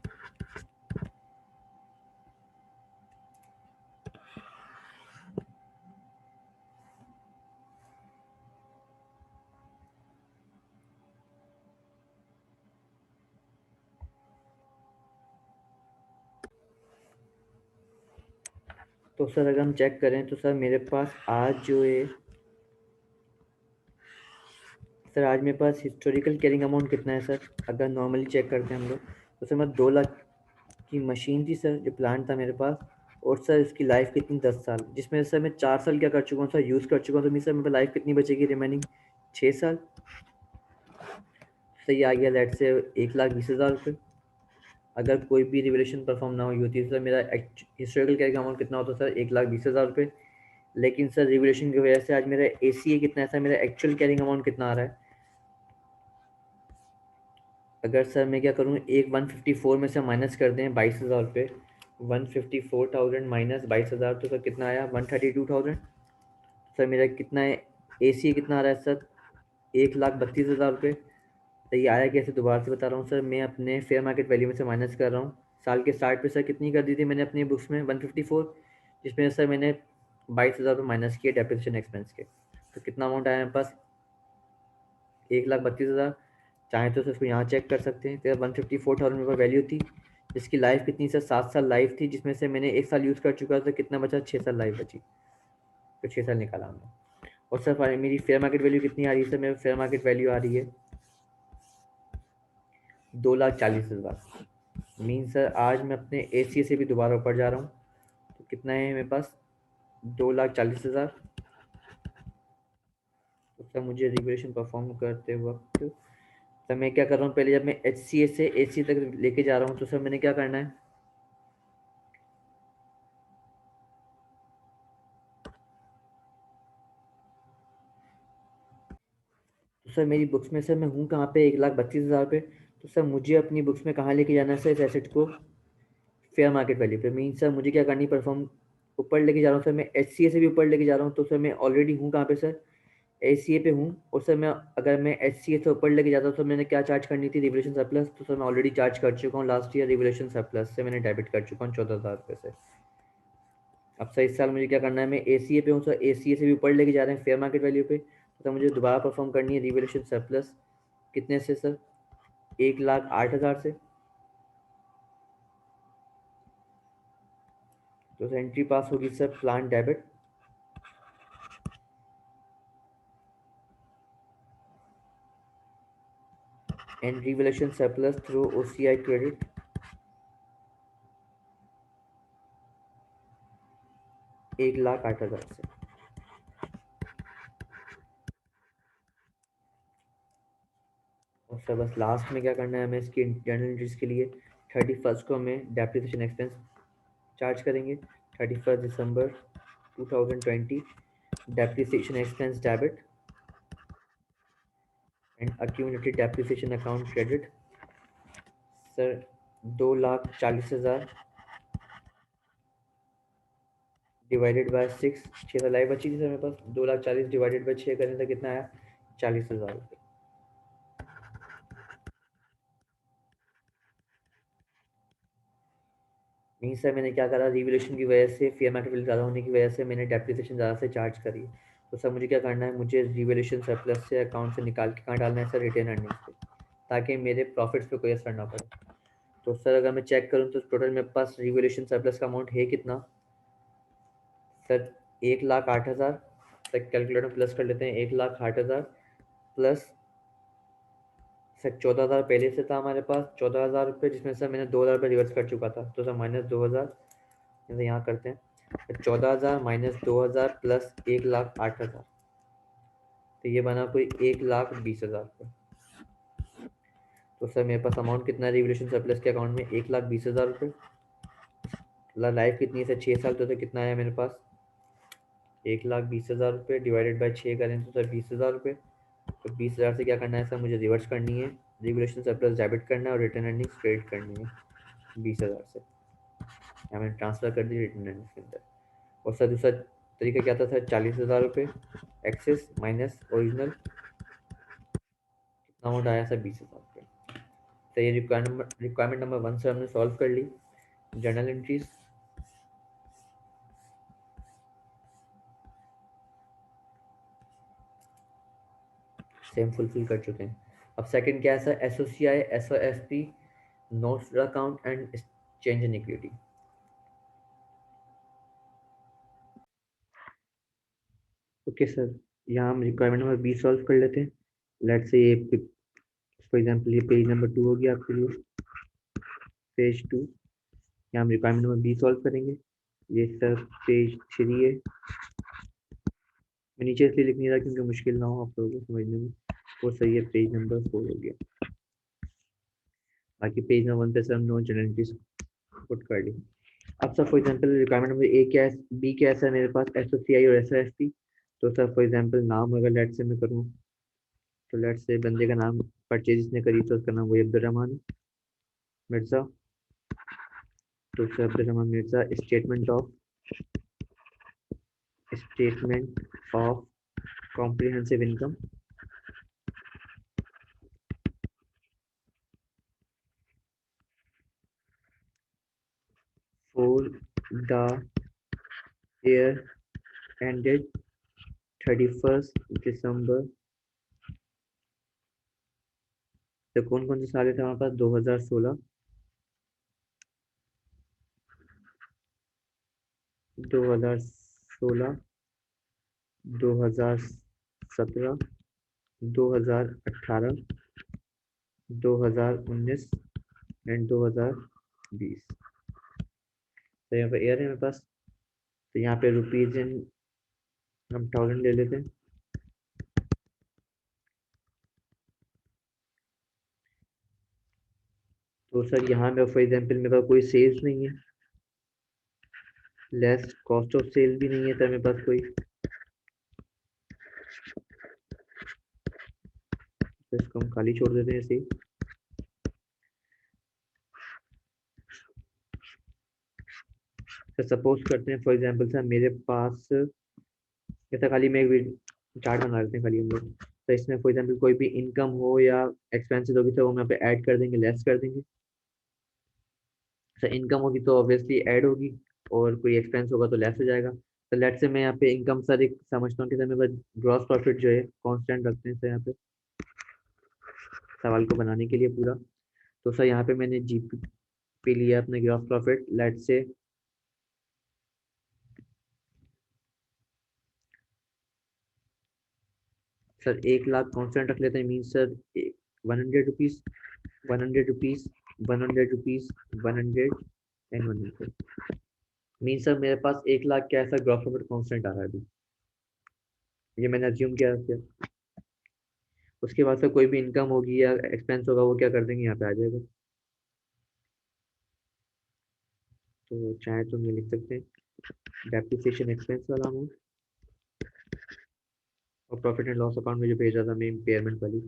तो सर अगर हम चेक करें तो सर मेरे पास आज जो है, सर आज मेरे पास हिस्टोरिकल कैरिंग अमाउंट कितना है सर, अगर नॉर्मली चेक करते हैं हम लोग, तो सर मैं 2 लाख की मशीन थी सर, जो प्लांट था मेरे पास, और सर इसकी लाइफ कितनी 10 साल, जिसमें सर मैं 4 साल क्या कर चुका हूँ सर, यूज़ कर चुका हूँ, तो मेरी सर मेरे पास लाइफ कितनी बचेगी रिमेनिंग, 6 साल। सर ये आ गया लेट से 1,20,000 रुपये। अगर कोई भी रिवोल्यूशन परफॉर्म ना हुई होती तो सर मेरा हिस्टोरिकल कैरिंग अमाउंट कितना होता सर, 1,20,000 रुपये। लेकिन सर रिवोल्यूशन की वजह से आज मेरा ACA कितना है सर, मेरा एक्चुअल कैरिंग अमाउंट कितना आ रहा है, अगर सर मैं क्या करूँ, एक 154 में से माइनस कर दें 22,000 रुपये, 154,000 माइनस 22,000, तो सर कितना आया, 132,000। सर मेरा कितना है, ACA कितना आ रहा है सर, 1,32,000 रुपये। तो ये आया कैसे, दोबारा से बता रहा हूँ सर, मैं अपने फेयर मार्केट वैल्यू में से माइनस कर रहा हूँ। साल के स्टार्ट पे सर कितनी कर दी थी मैंने अपनी बुक्स में, 154, जिसमें सर मैंने 22,000 रुपये माइनस किए डेप्रिसिएशन एक्सपेंस के, तो कितना अमाउंट आया मेरे पास, 1,32,000। चाहे तो उसको यहाँ चेक कर सकते हैं, तो 154,000 रुपये वैल्यू थी, जिसकी लाइफ कितनी सर, 7 साल लाइफ थी, जिसमें से मैंने 1 साल यूज़ कर चुका, तो कितना बचा, 6 साल लाइफ बची, तो 6 साल निकाला हमने। और सर मेरी फेयर मार्केट वैल्यू कितनी आ रही है सर, मेरी फेयर मार्केट वैल्यू आ रही है 2,40,000। मीन सर आज मैं अपने ACA से भी दोबारा ऊपर जा रहा हूँ, तो कितना है मेरे पास, 2,40,000। तो सर मुझे रिवोल्यूशन परफॉर्म करते वक्त, सर मैं क्या कर रहा हूँ, पहले जब मैं HCA से ACA तक लेके जा रहा हूँ, तो सर मैंने क्या करना है, तो सर मेरी बुक्स में सर मैं हूँ कहाँ पे, 1,32,000 पे। तो सर मुझे अपनी बुक्स में कहाँ लेके जाना है सर, इस एसेट को फेयर मार्केट वैल्यू पे। मीन सर मुझे क्या करनी, परफॉर्म ऊपर लेके जा रहा हूँ सर, मैं HCA से भी ऊपर लेके जा रहा हूँ, तो सर मैं ऑलरेडी हूँ कहाँ पे सर, ACA पे हूँ। और सर मैं, अगर मैं HCA से ऊपर लेके जाता हूँ तो मैंने क्या चार्ज करनी थी, रिवोल्यूशन सरप्लस, तो सर मैं ऑलरेडी चार्ज कर चुका हूँ लास्ट ईयर, रिवोल्यूशन सरप्लस से मैंने डेबिट कर चुका हूँ 14,000 रुपये से। अब सर इस साल मुझे क्या करना है, मैं ACA पे हूँ सर, ACA से भी ऊपर लेके जा रहे हैं फेयर मार्केट वैल्यू पे, तो सर मुझे दोबारा परफॉर्म करनी है रिवोल्यूशन सरप्लस, कितने से सर, 1,08,000 से। तो सर एंट्री पास होगी sir, plan debit and revolution surplus through OCI credit, 1,08,000 से। और सर बस लास्ट में क्या करना है हमें, इसकी जर्नल एंट्रीज के लिए 31 को हमें डेप्रिसिएशन एक्सपेंस चार्ज करेंगे, 31 December 2020, depreciation expense debit and accumulated depreciation account credit. Sir 2,40,000 divided by 6, 6 live बची थी सर मेरे पास, 2,40,000 डिवाइडेड बाय 6 करें तो कितना आया, 40,000 रुपये। नहीं सर मैंने क्या करा, रिवोल्यूशन की वजह से फेयर मार्केट वैल्यू ज़्यादा होने की वजह से मैंने डेप्रिसिएशन ज़्यादा से चार्ज करी। तो सर मुझे क्या करना है, मुझे रिवोल्यूशन सरप्लस से अकाउंट से निकाल के कहाँ डालना है सर, रिटेन अर्निंग्स पे, ताकि मेरे प्रॉफिट्स पे कोई असर ना पड़े। तो सर अगर मैं चेक करूँ तो टोटल मेरे पास रिवोल्यूशन सरप्लस का अमाउंट है कितना सर, 1,08,000। सर कैलकुलेटर प्लस कर लेते हैं, 1,08,000 प्लस सर 14,000 पहले से था हमारे पास, 14,000 रुपये, जिसमें सर मैंने 2,000 रुपये रिवर्स कर चुका था, तो सर माइनस 2,000, जैसे यहाँ करते हैं, 14,000 माइनस 2,000 प्लस 1,08,000, तो ये बना कोई 1,20,000 रुपये। तो सर मेरे पास अमाउंट कितना है रिवोल्यूशन सरप्लस के अकाउंट में, 1,20,000 रुपये। लाइफ कितनी है सर, 6 साल, तो सर कितना आया मेरे पास, 1,20,000 रुपये डिवाइडेड बाई 6 करें तो सर 20,000 रुपये। तो 20,000 से क्या करना है सर, मुझे रिवर्स करनी है, रिवोल्यूशन सरप्लस डेबिट करना है और रिटर्न अर्निंग्स क्रेडिट करनी है 20,000 से, यहाँ मैंने ट्रांसफ़र कर दी रिटर्न अर्निंग्स के अंदर। और सर दूसरा तरीका क्या था सर, 40,000 रुपये एक्सेस माइनस ओरिजिनल, कितना अमाउंट आया सर, 20,000 रुपये। तो ये रिक्वायरमेंट नंबर 1 से हमने सॉल्व कर ली, जर्नल एंट्रीज सेम फुलफिल कर चुके हैं। अब सेकंड क्या है sir, SOCI SOFP notes account and change in equity. Okay sir, यहाँ हम रिक्वायरमेंट नंबर 20 सॉल्व कर लेते हैं। लेट से ये फॉर एग्जांपल ये पेज नंबर 2 हो गया आपके लिए, पेज 2। यहाँ हम रिक्वायरमेंट नंबर 20 सॉल्व करेंगे। ये सर पेज 3 है। मैं नीचे इसलिए लिख नहीं रहा क्योंकि मुश्किल ना हो आप लोगों को समझने में। वो सही है, पेज नंबर 4 हो गया। बाकी पेज नंबर 1 पे सर हम नो जनरलिटीज पुट कर ली। अब sir for example requirement number A क्या है, बी क्या है सर मेरे पास, एसओसीआई और एसओएफपी। तो सर फॉर एग्जांपल नाम अगर लेट से मैं करूँ, तो लेट से बंदे का नाम परचेज इसने करी तो उसका नाम वही अब्दुलरहमान मिर्जा। तो sir Abdul Rahman Mirza, statement of comprehensive income for the year ended 31 दिसंबर। तो कौन कौन से साल थे हमारे पास, 2016, 2016, 2017, 2018, 2019 एंड 2020। तो यहाँ पे ईयर है मेरे पास। तो यहाँ पे रुपीज इन हम 1000 ले लेते हैं। तो सर यहाँ पे फॉर एग्जाम्पल मेरे पास कोई सेल्स नहीं है, लेस कॉस्ट ऑफ सेल भी नहीं है सर मेरे पास कोई। तो इसको हम खाली छोड़ देते हैं ऐसे ही। तो सपोज करते हैं फॉर एग्जाम्पल सर मेरे पास, जैसा खाली मैं एक चार्ट बना लेते हैं खाली हम लोग। तो इसमें फॉर एग्जाम्पल कोई भी इनकम हो या एक्सपेंसेस होगी तो वो हम यहाँ पे ऐड कर देंगे, लेस कर देंगे। सर इनकम होगी तो ऑब्वियसली ऐड होगी, और कोई एक्सपेंस होगा तो लेस हो जाएगा। तो लेट से मैं यहाँ पे इनकम सर एक समझता हूँ कि सर मेरे पास ग्रॉस प्रॉफिट जो है कांस्टेंट रखते हैं सर यहाँ पे सवाल को बनाने के लिए पूरा। तो सर यहाँ पे मैंने जीपी लिया अपने ग्रॉस प्रॉफिट, लेट से सर 1 लाख कांस्टेंट रख लेते हैं। Mean sir 100 rupees, 100 rupees, 100 rupees, 100 and 100। Mean sir मेरे पास 1 लाख क्या है सर, ग्रॉस प्रॉफिट कांस्टेंट आ रहा है अभी। ये मैंने अज्यूम किया। उसके बाद से कोई भी इनकम होगी या एक्सपेंस होगा वो क्या कर देंगे, यहाँ पे आ जाएगा। तो चाहे तो मैं लिख सकते हैं डेप्रिसिएशन एक्सपेंस वाला अमाउंट, और प्रॉफिट एंड लॉस अकाउंट में जो भेजा था मैं इम्पेयरमेंट वाली,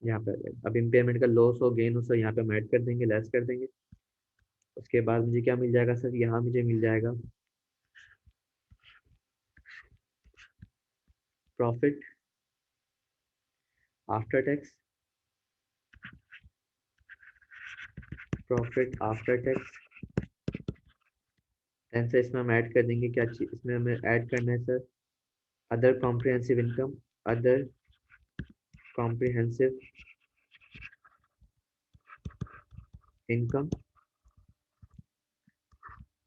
यहाँ पे आ जाएगा। अब इम्पेयरमेंट का लॉस हो गेन हो सर यहाँ पे हम ऐड कर देंगे, लेस कर देंगे। उसके बाद मुझे क्या मिल जाएगा सर, यहाँ मुझे मिल जाएगा profit after tax, profit after tax. And से इसमें हम ऐड कर देंगे क्या चीज, इसमें हमें ऐड करना है sir other comprehensive income, other comprehensive income.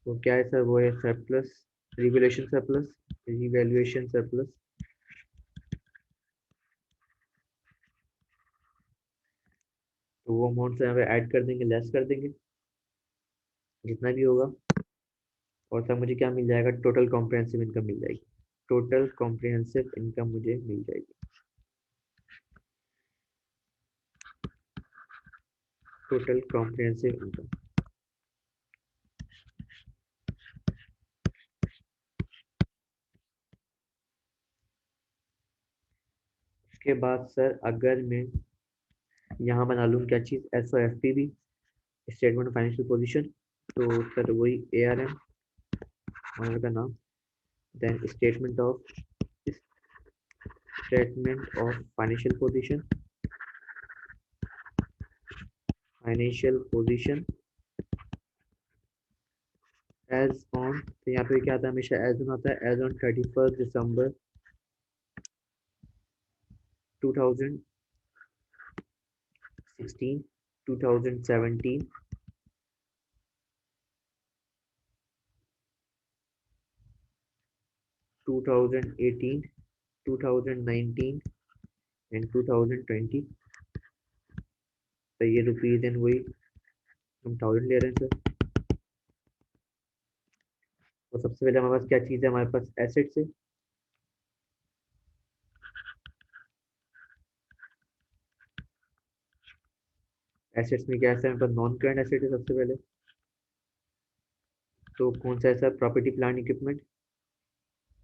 वो क्या है सर, वो है surplus, revaluation surplus, revaluation surplus. तो वो अमाउंट से यहाँ पे ऐड कर देंगे, लेस कर देंगे जितना भी होगा। और सर मुझे क्या मिल जाएगा, टोटल कॉम्प्रिहेंसिव इनकम मिल जाएगी। टोटल कॉम्प्रिहेंसिव इनकम मुझे मिल जाएगी, टोटल कॉम्प्रिहेंसिव इनकम। उसके बाद सर अगर मैं यहाँ बना लूँ क्या चीज़, एस ओ एफ पी भी, स्टेटमेंट ऑफ फाइनेंशियल पोजीशन। तो सर वही ए आर एम ऑनर का नाम, then statement of financial position as on. तो यहाँ पे क्या आता है, हमेशा एज ऑन आता है, एज ऑन 31 दिसंबर 2016, 2017, 2018, 2019 एंड 2020। तो ये रुपीज एंड वही हम 1000 ले रहे हैं सर। तो सबसे पहले हमारे पास क्या चीज़ है, हमारे पास एसेट्स है। एसेट्स में क्या है, हमारे पास नॉन करंट एसेट है सबसे पहले। तो कौन सा ऐसा, property plant equipment.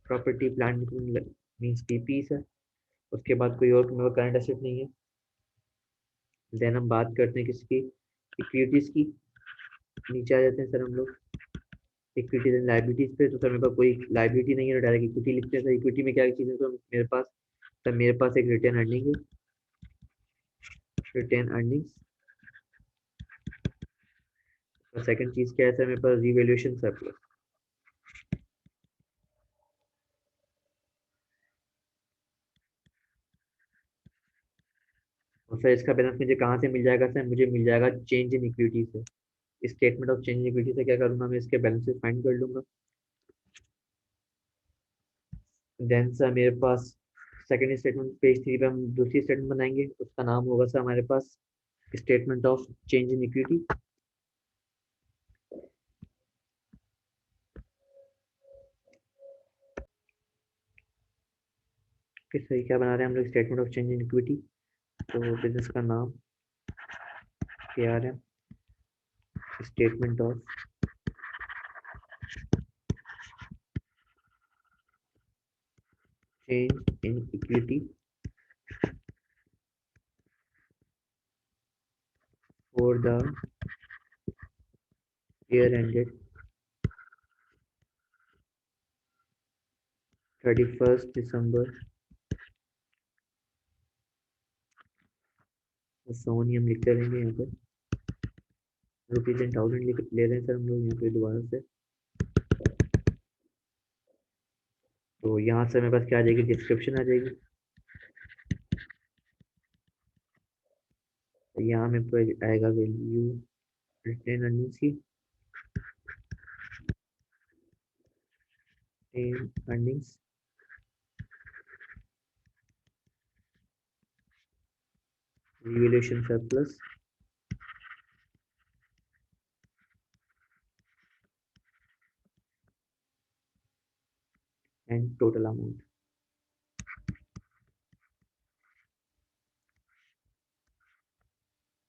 Property plant equipment means PPEs है। उसके बाद कोई और मेरा करंट एसेट नहीं है। देन हम बात करते हैं किसकी, इक्विटीज की। नीचे आ जाते हैं सर हम लोग इक्विटीज एंड लाइबिलिटीज पे। तो सर मेरे पास कोई लाइबिलिटी नहीं है, तो डायरेक्ट इक्विटी लिखते हैं सर। इक्विटी में क्या चीज़ है, तो मेरे पास एक रिटेन अर्निंग है, रिटेन अर्निंग्स। और सेकंड चीज़ क्या है सर, मेरे पास रिवैल्यूएशन सरप्लस। और सर इसका बैलेंस मुझे कहाँ से मिल जाएगा सर, मुझे मिल जाएगा चेंज इन इक्विटी से। Statement of change in equity से क्या करूँगा, मैं इसके बैलेंसेस फाइंड कर लूंगा। देन सर मेरे पास सेकंड स्टेटमेंट, पेज 3 पे हम दूसरी स्टेटमेंट बनाएंगे, उसका नाम होगा सर हमारे पास statement of change in equity. किस सही क्या बना रहे हैं हम लोग, statement of change in equity. तो बिजनेस का नाम क्या है, statement of change in equity for the year ended 31st December. सोनी हम लिखते रहेंगे यहाँ पे, रुपीज एंड थाउजेंड लिख ले रहे हैं सर हम लोग यहाँ पे दोबारा से। तो यहाँ से मेरे पास क्या आ जाएगी, डिस्क्रिप्शन आ जाएगी। तो यहाँ में आएगा वैल्यू रिटेन अर्निंग्स की, earnings, revaluation surplus and total amount.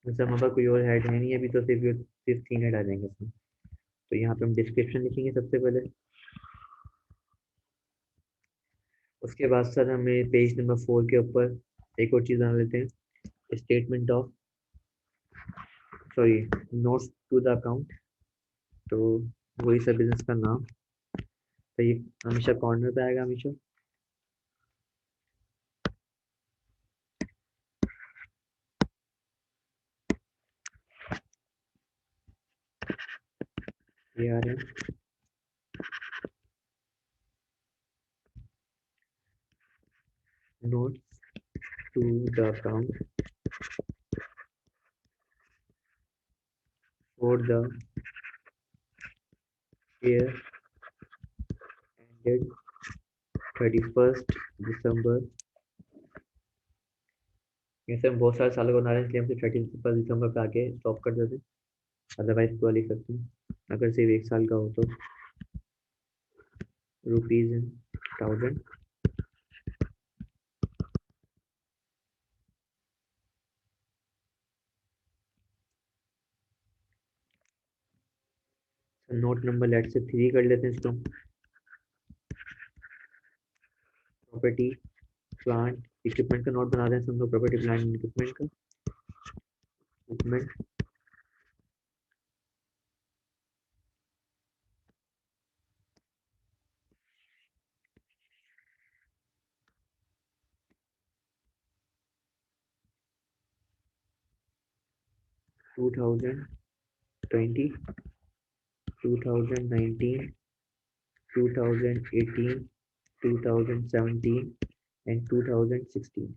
जैसे हमारे पास कोई और हेड है नहीं अभी, तो सिर्फ 3 हेड आ जाएंगे इसमें। तो यहाँ पे हम डिस्क्रिप्शन लिखेंगे सबसे पहले। उसके बाद सर हमें पेज नंबर 4 के ऊपर एक और चीज़ बना लेते हैं, statement of sorry notes to the account. तो वही सब बिजनेस का नाम। तो ये हमेशा कॉर्नर पे आएगा हमेशा। ये आ रहा है notes to the account for the year ended 31st December. जैसे हम बहुत सारे सालों को बना रहे हैं, इसलिए हम सिर्फ 31 दिसंबर पे आके स्टॉप कर देते हैं। अदरवाइज पूरा लिख सकते हैं। अगर सिर्फ 1 साल का हो तो rupees in thousand. Note number let's say 3 कर लेते हैं इसको। प्रॉपर्टी प्लांट इक्विपमेंट का नोट बना रहे हैं हम लोग, प्रॉपर्टी प्लांट इक्विपमेंट का इक्विपमेंट। 2020, 2019, 2018, 2017 एंड 2016।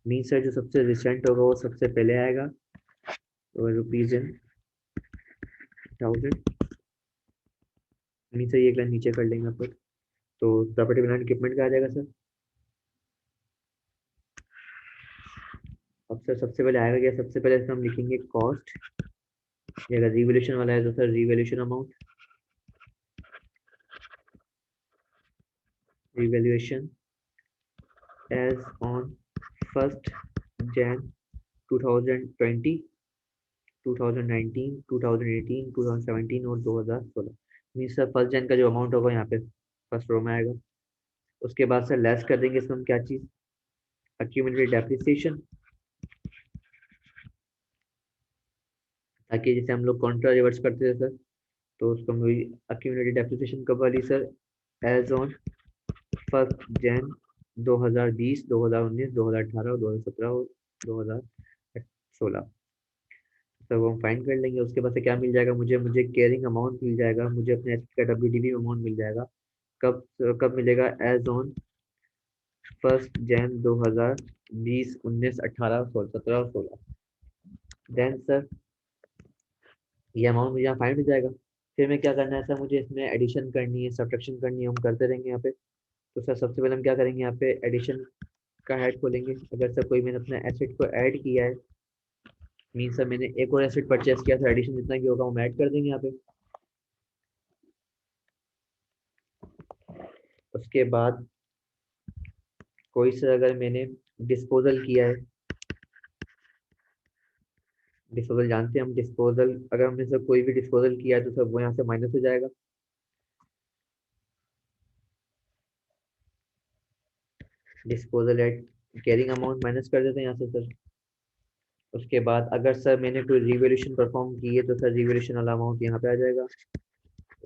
मीन सर जो सबसे रिसेंट होगा वो सबसे पहले आएगा, और रुपीज इन थाउजेंड। नीचे ये एक लाइन नीचे कर लेंगे आप लोग। तो प्रॉपर्टी प्लांट इक्विपमेंट का आ जाएगा सर। अब सर सबसे पहले आएगा क्या, सबसे पहले इसमें हम लिखेंगे कॉस्ट। ये अगर रिवैल्यूएशन वाला है तो sir revaluation amount, revaluation as on 1 Jan 2020, 2019, 2018, 2017 और 2016। मीन्स सर 1 Jan का जो अमाउंट होगा यहाँ पे फर्स्ट रो में आएगा। उसके बाद सर लेस कर देंगे इसमें हम क्या चीज, अक्यूमुलेटेड डेप्रिसिएशन, ताकि जैसे हम लोग कॉन्ट्रा रिवर्स करते थे सर, तो उसको हम अक्यूमुलेटेड डेप्रिसिएशन कब वाली सर, एज ऑन 1 Jan 2020, 2019, 2018 और 2017 और 2016। तो वो हम फाइंड कर लेंगे। उसके बाद से क्या मिल जाएगा मुझे, मुझे केयरिंग अमाउंट मिल जाएगा, मुझे अपने एसेट का WDV अमाउंट मिल जाएगा। कब कब मिलेगा, एज ऑन 1 Jan 2020, 19, 18, 17 और 16। देन सर ये अमाउंट मुझे यहाँ फाइंड हो जाएगा। फिर मैं क्या करना है सर, मुझे इसमें एडिशन करनी है, सब्ट्रैक्शन करनी है, हम करते रहेंगे यहाँ पे। तो सर सबसे पहले हम क्या करेंगे, यहाँ पे एडिशन का हेड खोलेंगे। अगर सर कोई मैंने अपने एसेट को ऐड किया है, मीन सर मैंने एक और एसेट परचेस किया था, एडिशन जितना भी होगा हम ऐड कर देंगे यहाँ पे। उसके बाद कोई सर अगर मैंने डिस्पोजल किया है, डिस्पोजल जानते हैं हम, डिस्पोजल अगर हमने सर कोई भी डिस्पोजल किया है तो सर वो यहाँ से माइनस हो जाएगा। Disposal at carrying amount minus कर देते हैं यहाँ से सर। उसके बाद अगर सर मैंने कोई रिवैल्यूएशन परफॉर्म की है तो सर रिवैल्यूएशन वाला अमाउंट यहाँ पे आ जाएगा,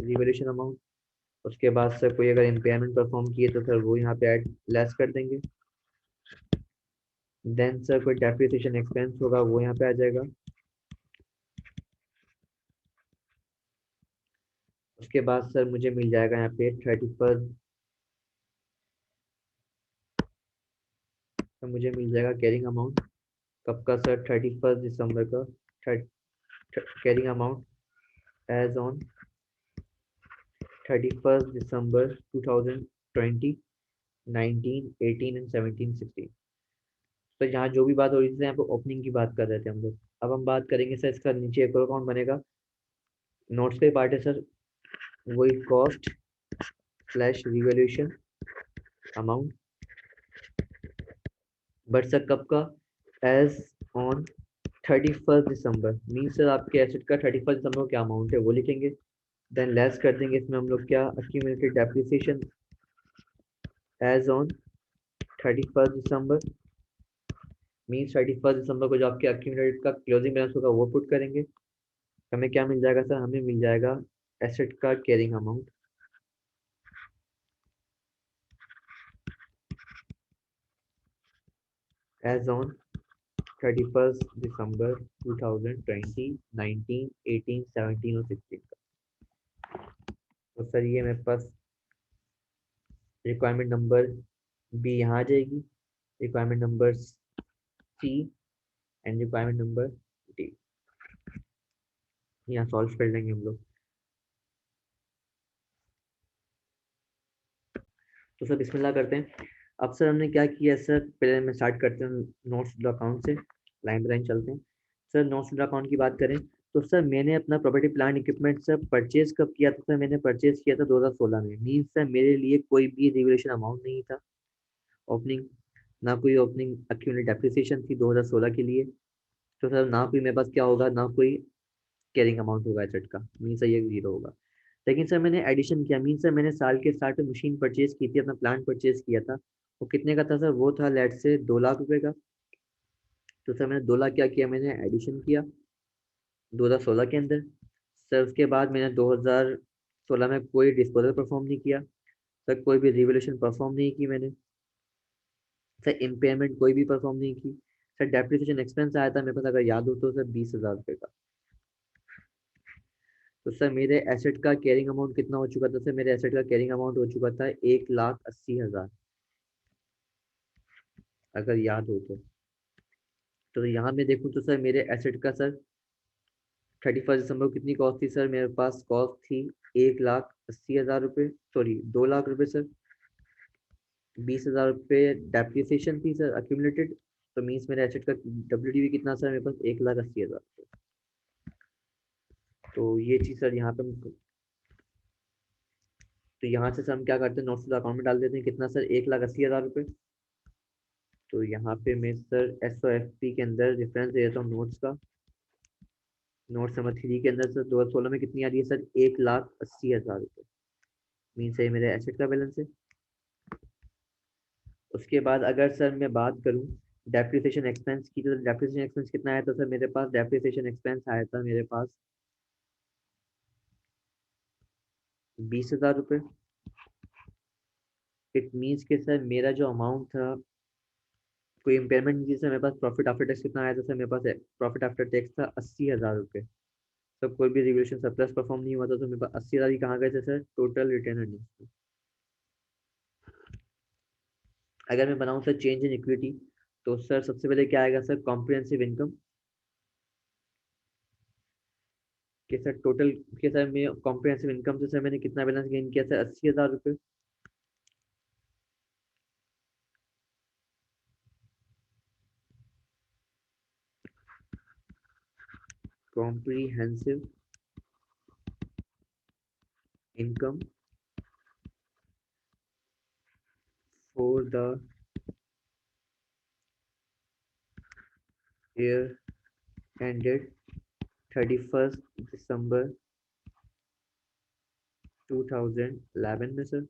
रिवैल्यूएशन अमाउंट। उसके बाद सर कोई अगर इम्पेयरमेंट परफॉर्म की है तो सर वो यहाँ पे ऐड लेस कर देंगे। देन सर कोई डेप्रिसिएशन एक्सपेंस होगा वो यहाँ पे आ जाएगा। उसके बाद सर मुझे मिल जाएगा यहाँ पे 31, तो मुझे मिल जाएगा कैरिंग अमाउंट कब का सर, 31 दिसंबर का। Carrying amount as on 31 December 2020, 19, 18 and 17, 16। तो यहाँ जो भी बात हो रही थी यहाँ पे ओपनिंग की बात कर रहे थे हम लोग। अब हम बात करेंगे सर इसका नीचे एक और अकाउंट बनेगा, नोट्स पे पार्ट है सर, वही cost slash revaluation amount, but sir कब का, as on 31 December. Mean sir आपके एसेट का 31 दिसंबर को क्या अमाउंट है वो लिखेंगे। देन लेस कर देंगे इसमें हम लोग क्या, accumulated depreciation as on 31 December. Means 31 दिसंबर को जो आपके अक्यूमुलेटेड का क्लोजिंग बैलेंस होगा वो पुट करेंगे। हमें क्या मिल जाएगा सर, हमें मिल जाएगा एसेट का carrying amount as on 31 December 2020, 19, 18, 17 और 16 का। तो सर ये मेरे पास रिक्वायरमेंट नंबर बी यहाँ आ जाएगी, requirement number C and requirement number D यहाँ सॉल्व कर लेंगे हम लोग। तो सर बिस्मिल्लाह करते हैं। अब सर हमने क्या किया सर, पहले मैं स्टार्ट करते हैं नोट्स टू अकाउंट से, लाइन बाय लाइन चलते हैं। सर नोट्स टू अकाउंट की बात करें तो सर मैंने अपना property plant equipment sir purchase कब किया था, सर मैंने परचेज किया था 2016 में। मीन्स सर मेरे लिए कोई भी रिवैल्यूएशन अमाउंट नहीं था ओपनिंग, ना कोई ओपनिंग अक्यूमुलेटेड डेप्रिसिएशन थी 2016 के लिए। तो सर ना कोई मेरे पास क्या होगा, ना कोई कैरिंग अमाउंट होगा एसेट का, मीन्स ये जीरो होगा। लेकिन सर मैंने एडिशन किया, मीन सर मैंने साल के स्टार्ट में मशीन परचेज की थी, अपना प्लांट परचेज किया था। वो कितने का था सर, वो था लेट से 2 लाख रुपए का। तो सर मैंने 2 लाख क्या किया, मैंने एडिशन किया 2016 के अंदर। सर उसके बाद मैंने 2016 में कोई डिस्पोजल परफॉर्म नहीं किया सर, कोई भी रिवोल्यूशन परफॉर्म नहीं की मैंने सर, इम्पेयरमेंट कोई भी परफॉर्म नहीं की सर। डेप्रिसिएशन एक्सपेंस आया था मेरे पास, अगर याद हो तो सर 20,000 रुपये का। तो सर मेरे एसेट का कैरिंग अमाउंट कितना हो चुका था सर, मेरे एसेट का कैरिंग अमाउंट हो चुका था 1,80,000, अगर याद हो तो। यहाँ मैं देखूँ तो सर मेरे एसेट का सर 31 दिसंबर को कितनी कॉस्ट थी सर? मेरे पास कॉस्ट थी 1,80,000 रुपये, सॉरी 2 लाख रुपये सर। 20,000 रुपये डेप्रिसिएशन थी सर अक्यूमुलेटेड। तो मीन्स मेरे एसेट का WDV कितना सर? मेरे पास 1,80,000। तो ये चीज़ सर यहाँ पे तो यहाँ से सर हम क्या करते हैं, नोट्स अकाउंट में डाल देते हैं। कितना सर? 1,80,000 रुपये। तो यहाँ पे मैं सर SOFP के अंदर रेफरेंस दे देता हूँ नोट्स का। नोट्स नंबर 3 के अंदर सर 2016 में कितनी आ रही है सर? 1,80,000 रुपये। मीन्स ये मेरे एसेट का बैलेंस है। उसके बाद अगर सर मैं बात करूं डेप्रिसिएशन एक्सपेंस की, तो डेप्रिसिएशन एक्सपेंस कितना आया था सर? मेरे पास डेप्रिसिएशन एक्सपेंस आया था मेरे पास 20,000 रुपये। इट मीन्स के सर मेरा जो अमाउंट था, कोई इम्पेयरमेंट नहीं थी सर। मेरे पास प्रॉफिट आफ्टर टैक्स कितना आया था सर? मेरे पास प्रॉफिट आफ्टर टैक्स था 80,000 रुपये। सब कोई भी रिवोल्यूशन सरप्लस परफॉर्म नहीं हुआ था, तो मेरे पास 80,000 ही कहाँ गए थे सर? Total return earnings. अगर मैं बनाऊं सर चेंज इन इक्विटी, तो सर सबसे पहले क्या आएगा सर? कॉम्प्रिहेंसिव इनकम के सर टोटल के सर मैं कॉम्प्रिहेंसिव इनकम से सर मैंने कितना बैलेंस गेन किया सर? 80,000 रुपये। Comprehensive income for the year ended 31 दिसंबर 2011 में सर,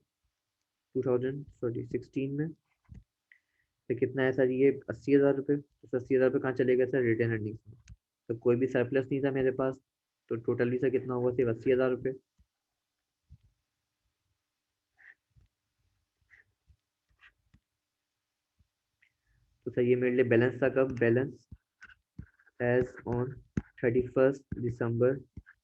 2000 सॉरी 16 में। तो कितना है सर? ये 80,000 रुपये। तो 80,000 रुपये कहाँ चले गए सर? रिटर्न अर्निंग्स में। तो कोई भी सरप्लस नहीं था मेरे पास। तो टोटल भी सर कितना हुआ? सिर्फ 80,000 रुपये। तो सर ये मेरे लिए बैलेंस था कब? बैलेंस एज ऑन 31 दिसंबर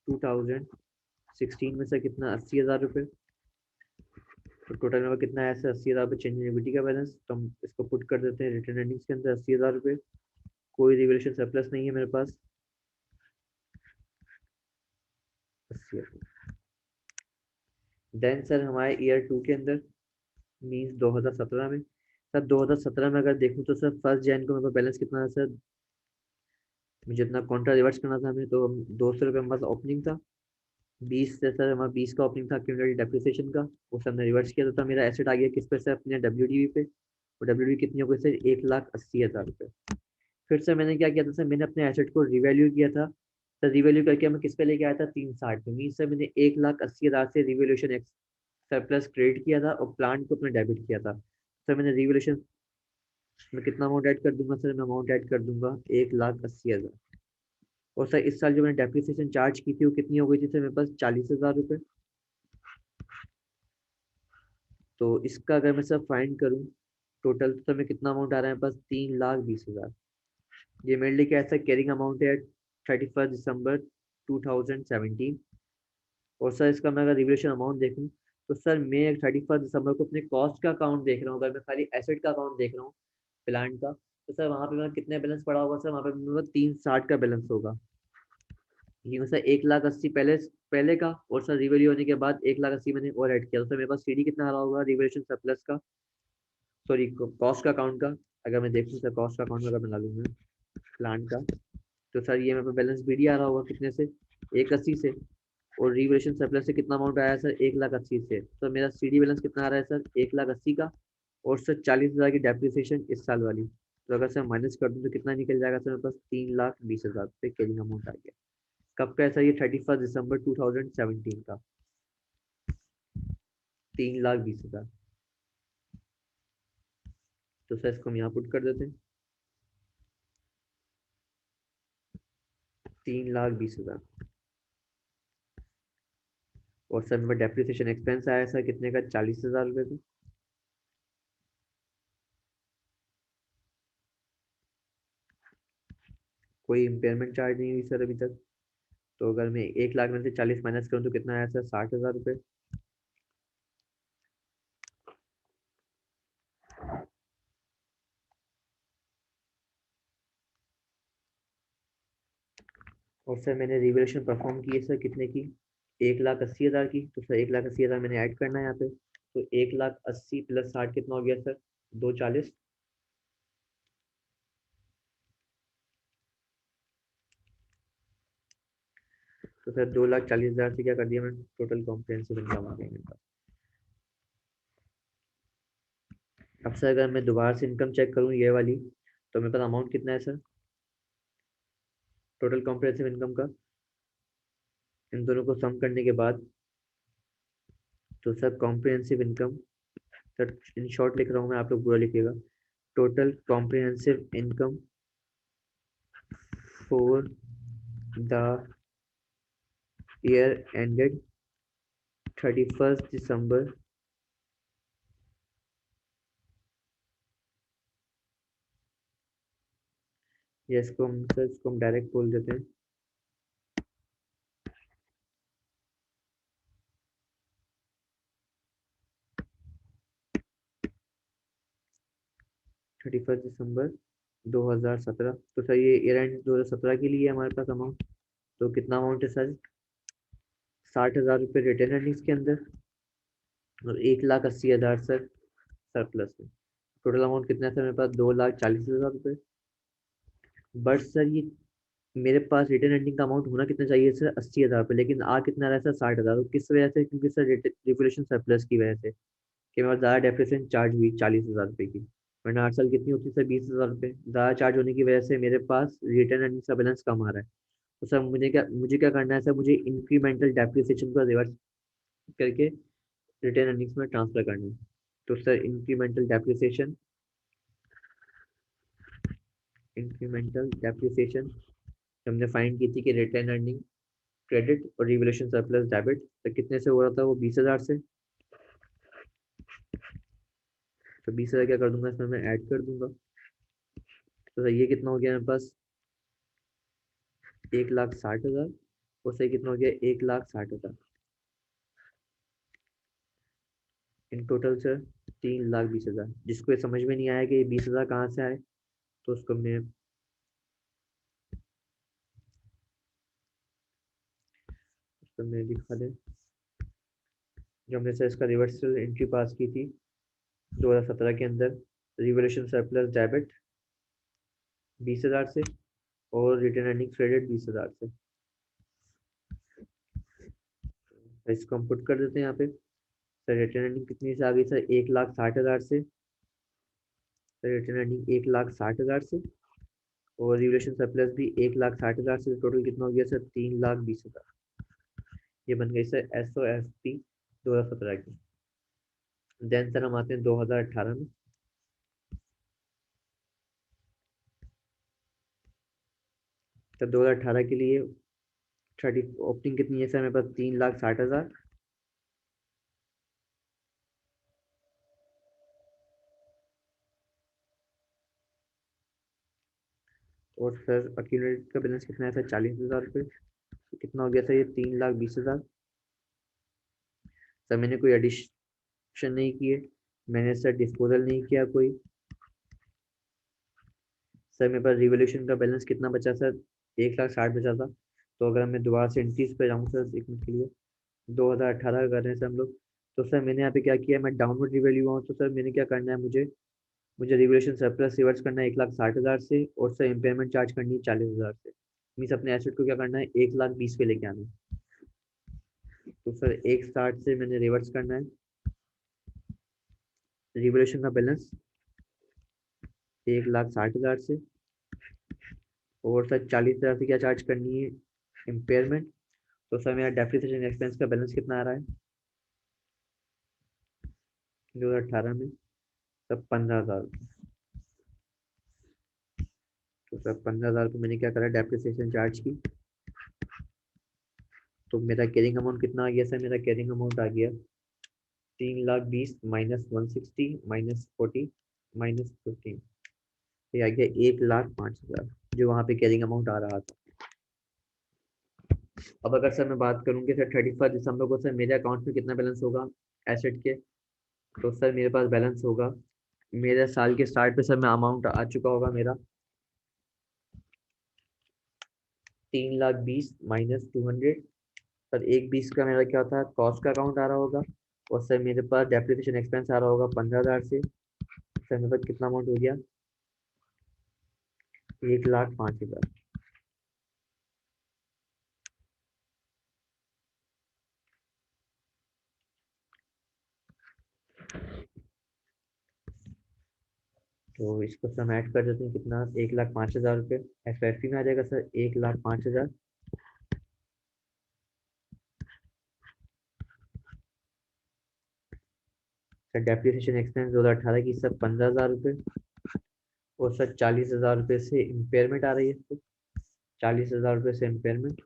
2016 में सर कितना? 80,000 रुपये। तो टोटल मेरे पास कितना है सर? 80,000 रुपये चेंज इन इक्विटी का बैलेंस। तो हम इसको पुट कर देते हैं रिटर्न अर्निंग्स के अंदर। 80,000 रुपये, कोई रिवोल्यूशन सरप्लस नहीं है मेरे पास। 80,000। देन सर हमारे ईयर 2 के अंदर, मीन्स 2017 में। सर 2017 में अगर देखूँ तो सर 1 जनवरी को मेरे पास बैलेंस कितना है सर? मुझे इतना कॉन्ट्रा रिवर्स करना था हमें, तो 200 रुपये हमारे पास ओपनिंग था। 20 से सर हमारा 20 का ओपनिंग था क्यूमुलेटिव डेप्रिसिएशन का। वो सर हमने रिवर्स किया था। मेरा एसेट आ गया किस पे से? अपने WDV पे। और WDV कितनी हो गई सर? 1,80,000 रुपये। फिर से मैंने क्या किया था सर? मैंने अपने एसेट को रिवैल्यू किया था। सर रिवैल्यू करके मैं किस पे लेके आया था? 360 पे। मीन सर मैंने 1,80,000 से रिवैल्यूएशन सरप्लस क्रेडिट किया था और प्लांट को अपने डेबिट किया था। सर मैंने रिवैल्यूएशन में कितना अमाउंट ऐड कर दूंगा सर? मैं अमाउंट ऐड कर दूंगा 1,80,000। और सर इस साल जो मैंने डेप्रिसिएशन चार्ज की थी वो कितनी हो गई थी सर? मेरे पास 40,000 रुपये। तो इसका अगर मैं सर फाइंड करूँ टोटल, तो मैं कितना अमाउंट आ रहा है मेरे पास? 3,20,000। ये मेरे लिए क्या ऐसा कैरिंग अमाउंट है 31 दिसंबर 2017। और सर इसका मैं अगर रिवोल्यूशन अमाउंट देखूँ, तो सर मैं 31 दिसंबर को अपने कॉस्ट का अकाउंट देख रहा हूँ। अगर मैं खाली एसेट का अकाउंट देख रहा हूँ प्लांट का, तो सर वहाँ पे मेरा कितने बैलेंस पड़ा होगा सर? वहाँ पे मेरा 360 का बैलेंस होगा। ये सर 1,80,000 पहले पहले का, और सर रिवैल्यू होने के बाद 1,80,000 मैंने और ऐड किया। तो सर मेरे पास CD कितना आ रहा होगा रिवैल्यूएशन सरप्लस का, सॉरी कॉस्ट का अकाउंट का? अगर मैं देखूँ सर कॉस्ट का अकाउंट में अगर मैं डालूंगा प्लांट का, तो सर ये मेरे पास बैलेंस BD आ रहा होगा कितने से? 1,80,000 से। और रिवैल्यूएशन सरप्लस से कितना अमाउंट आया सर? 1,80,000 से। तो मेरा CD बैलेंस कितना आ रहा है सर? 1,80,000 का। और सर 40,000 की डेप्रिसिएशन इस साल वाली। तो अगर सर माइनस कर दूँ तो कितना निकल जाएगा सर? मेरे पास 3,20,000 रुपये कैरिंग अमाउंट आ गया। कब का है सर? ये 31 दिसंबर 2017 का। 3,20,000। तो सर इसको हम यहाँ पुट कर देते हैं। 3,20,000। और सर मेरे डेप्रिसिएशन एक्सपेंस आया सर कितने का? 40,000 रुपये का। कोई इम्पेयरमेंट चार्ज नहीं हुई सर अभी तक। तो अगर मैं 1,00,000 में से 40 माइनस करूँ तो कितना आया सर? 60,000 रुपये। और सर मैंने रिवैल्यूएशन परफॉर्म की है सर कितने की, 1,80,000 की। तो सर 1,80,000 मैंने ऐड करना है यहाँ पे। तो 1,80,000 प्लस 60 कितना हो गया सर, 240। तो सर 2,40,000 से क्या कर दिया मैंने, टोटल कॉम्प्रिहेंसिव इनकम आ गई मेरे पास। अब सर अगर मैं दोबारा से इनकम चेक करूँ ये वाली, तो मेरे पास अमाउंट कितना है सर, टोटल कॉम्प्रिहेंसिव इनकम का, इन दोनों को सम करने के बाद। तो sir comprehensive income, sir in short लिख रहा हूँ मैं, आप लोग पूरा लिखिएगा। Total comprehensive income for the year ended 31 दिसंबर, या इसको हम सर, इसको हम डायरेक्ट बोल देते हैं 31 दिसंबर 2017। तो सर ये ईयर एंड 2017 के लिए हमारे पास अमाउंट, तो कितना अमाउंट है सर, 60,000 रुपये रिटर्न अर्निंग्स के अंदर, और 1,80,000 सर सरप्लस में। टोटल अमाउंट कितना है सर मेरे पास, 2,40,000 रुपये। बट सर ये मेरे पास रिटर्न अर्निंग का अमाउंट होना कितना चाहिए सर, 80,000 रुपये, लेकिन आ कितना रहा है सर, 60,000। तो किस वजह से, क्योंकि सर रिवोल्यूशन सरप्लस की वजह से, कि मेरे पास ज़्यादा डेप्रिसिएशन चार्ज हुई 40,000 रुपये की। वरना 8 साल कितनी होती है सर, 20,000 रुपये। ज़्यादा चार्ज होने की वजह से मेरे पास रिटर्न अर्निंग का बैलेंस कम आ रहा है। तो सर मुझे क्या करना है सर, मुझे इंक्रीमेंटल डेप्रिसिएशन को रिवर्स करके रिटर्न अर्निंग्स में ट्रांसफर करना है। तो सर इंक्रीमेंटल डेप्रिसिएशन हमने फाइंड की थी कि रिटर्न अर्निंग क्रेडिट और रिवोल्यूशन सरप्लस डेबिट, तो कितने से हो रहा था वो, 20,000 से। तो 20,000 क्या कर दूंगा इसमें, मैं ऐड कर दूंगा। तो सर ये कितना हो गया मेरे पास, 1,60,000। और सही कितना हो गया, 1,60,000। In total sir 3,20,000। जिसको ये समझ में नहीं आया कि ये 20,000 कहाँ से आए, तो उसको मैं दिखा दें। जो हमने सर इसका रिवर्सल एंट्री पास की थी 2017 के अंदर, रिवोल्यूशन सरप्लस डेबिट 20,000 से, और रिटर्न अर्निंग क्रेडिट 20,000 से। तो इसको हम पुट कर देते हैं यहाँ पे। सर रिटर्न अर्निंग कितनी से आ गई सर, 1,60,000 से। सर रिटर्न अर्निंग 1,60,000 से, और रिवोल्यूशन सरप्लस भी 1,60,000 से। टोटल कितना हो गया सर, 3,20,000। ये बन गई सर SOFP 2017 की। देन सर हम आते हैं 2018 में। सर 2018 के लिए थर्टी ओपनिंग कितनी है सर मेरे पास, 3,60,000। और सर अक्यूमुलेटेड का बैलेंस कितना है सर, 40,000 रुपये। तो कितना हो गया सर ये, 3,20,000। सर मैंने कोई एडिशन नहीं किए, मैंने सर डिस्पोजल नहीं किया कोई। सर मेरे पास रिवोल्यूशन का बैलेंस कितना बचा सर, 1,60,000 बचा था। तो अगर मैं दोबारा से एंट्रीज पे जाऊँ सर, एक मिनट के लिए, 2018 कर रहे हैं सर हम लोग। तो सर मैंने यहाँ पे क्या किया, मैं डाउनवर्ड रिवैल्यू हुआ हूँ। तो सर मैंने क्या करना है, मुझे रिवोल्यूशन सरप्लस रिवर्स करना है 1,60,000 से, और सर इम्पेयरमेंट चार्ज करनी है 40,000 से। मीन्स अपने एसेट को क्या करना है, 1,20,000 पे लेके आना है। तो सर 1,60 से मैंने रिवर्स करना है रिवोल्यूशन का बैलेंस 1,60,000 से, और सर 40,000 से क्या चार्ज करनी है, इम्पेयरमेंट। तो सर मेरा डेप्रिसिएशन एक्सपेंस का बैलेंस कितना आ रहा है 2018 में, सर 15,000। तो सर 15,000 को मैंने क्या करा, डेप्रिसिएशन चार्ज की। तो मेरा कैरिंग अमाउंट कितना आ गया सर, मेरा कैरिंग अमाउंट आ गया 3,20,000 -160 -40 -15। ये आ गया 1,05,000, जो वहाँ पे कैरिंग अमाउंट आ रहा था। अब अगर सर मैं बात करूँ कि सर 31 दिसंबर को सर मेरे अकाउंट में कितना बैलेंस होगा एसेट के, तो सर मेरे पास बैलेंस होगा, मेरे साल के स्टार्ट पे सर मैं अमाउंट आ चुका होगा मेरा 3,20,000 माइनस 200। सर 1,20 का मेरा क्या होता है, कॉस्ट का अकाउंट आ रहा होगा। और सर मेरे पास डेप्रिसिएशन एक्सपेंस आ रहा होगा 15,000 से। सर मेरे पास कितना अमाउंट हो गया, 1,05,000। तो इसको सर मैं ऐड कर देते हैं, कितना 1,05,000 रुपये एफ एफ में आ जाएगा सर, 1,05,000। सर डेप्रिसिएशन एक्सपेंस 2018 की सर 15,000 रुपये। और सर 40,000 रुपये से इम्पेयरमेंट आ रही है सर, 40,000 रुपये से इम्पेयरमेंट।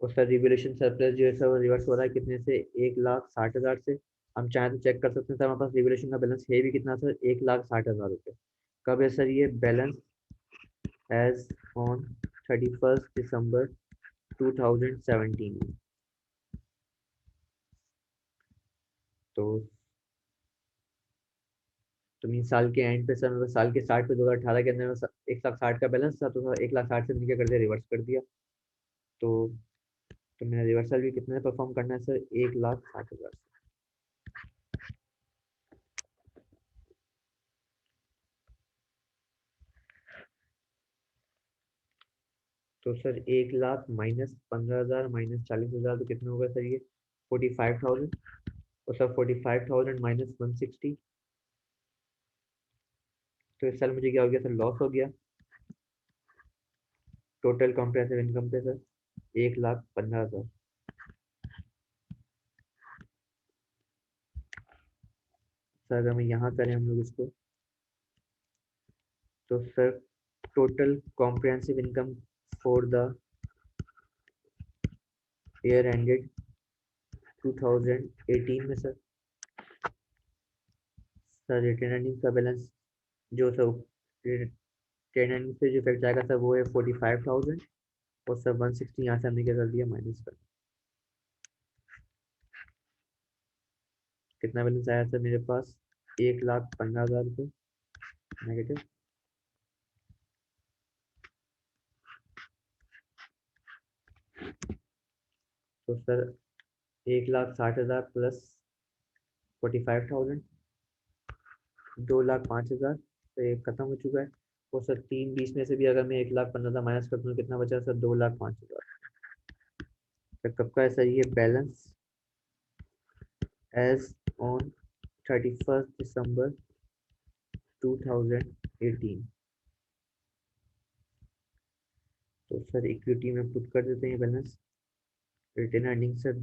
और सर रिवोल्यूशन सरप्लस जो है सर वो रिवर्स हो रहा है कितने से, 1,60,000 से। हम चाहें तो चेक कर सकते हैं सर, हमारे पास रिवोल्यूशन का बैलेंस है भी कितना सर, 1,60,000 रुपये। कब है सर ये बैलेंस, एज ऑन 31 दिसंबर 2017 में। तो मीन साल के एंड पे सर, मतलब साल के 60 पे 2018 के अंदर में 1,60,000 का बैलेंस था, तो सर 1,60,000 से नीचे कर दिया, रिवर्स कर दिया। तो मेरा रिवर्सल भी कितने परफॉर्म करना है सर, 1,60,000। तो सर 1,00,000 माइनस 15,000 माइनस 40,000 तो कितना होगा सर ये, 45,000। और सर 45,000 माइनस 160, तो इस साल मुझे क्या हो गया सर, लॉस हो गया। टोटल कॉम्प्रेसिव इनकम पे सर 1,15,000। सर अगर मैं यहाँ करें हम लोग इसको, तो sir total comprehensive income for the year ended 2018 में सर, रिटेन अर्निंग का बैलेंस जो सर रिटेन अर्निंग से जो इफेक्ट आएगा सर वो है 45,000। और सर 160 यहाँ से हमने क्या कर दिया, माइनस कर। कितना बैलेंस आया सर मेरे पास, 1,15,000 रुपये नेगेटिव। तो सर 1,60,000 प्लस 45,000, 2,05,000। तो ये खत्म हो चुका है। और सर 3,20 में से भी अगर मैं 1,15,000 माइनस कर दूँ कितना बचा सर, 2,05,000। सर कब का है सर ये बैलेंस, एज ऑन 31 दिसंबर 2018। तो सर इक्विटी में पुट कर देते हैं बैलेंस, रिटेन अर्निंग सर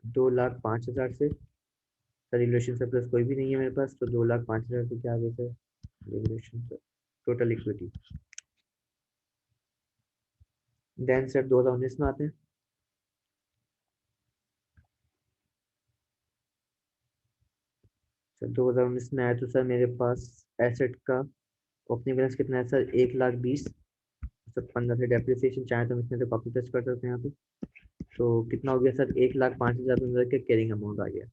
2,05,000 से। सर रिलेशन सरप्लस कोई भी नहीं है मेरे पास, तो 2,05,000 तो क्या आ गया sir, relation sir total equity. Then sir 2019 में आते हैं। सर 2019 में आया तो सर मेरे पास एसेट का ओपनिंग बैलेंस कितना है सर, 1,20,000। सर 15 से डेप्रिसिएशन चाहे तो हम इसमें से कॉपी पेस्ट कर सकते हैं यहाँ पे। तो कितना हो गया सर, 1,05,000 में के कैरिंग अमाउंट आ गया।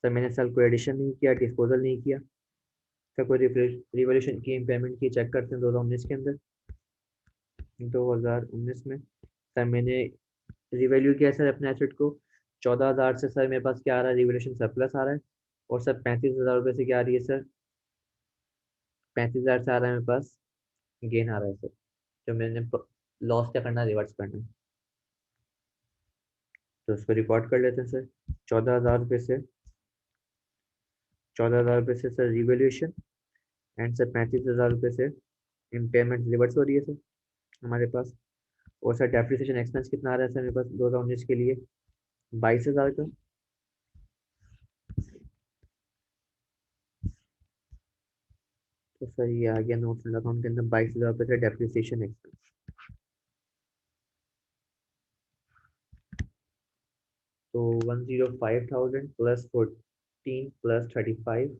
सर मैंने सर कोई एडिशन नहीं किया, डिस्पोजल नहीं किया। सर कोई रिवोल्यूशन की, इम्पेयरमेंट की, चेक करते हैं 2019 के अंदर। 2019 में सर मैंने रिवैल्यू किया सर अपने एसेट को, 14,000 से सर मेरे पास क्या आ रहा है, रिवोल्यूशन सरप्लस आ रहा है। और सर 35,000 रुपये से क्या आ रही है सर, 35,000 से आ रहा है मेरे पास गेन आ रहा है सर, जो मैंने लॉस क्या करना है, रिवर्स करना है। तो उसको रिकॉर्ड कर लेते हैं सर, 14,000 रुपये से, 14,000 रुपये से सर रिवैल्यूएशन, एंड सर 35,000 रुपये से इम्पेयरमेंट रिवर्स हो रही है सर हमारे पास। और सर डेप्रिसिएशन एक्सपेंस कितना आ रहा है सर मेरे पास 2019 के लिए, 22,000 का। तो सर ये आ गया नोट अकाउंट के अंदर 22,000 रुपये का डेप्रिसिएशन एक्सपेंस। तो 105,000 प्लस 14 प्लस 35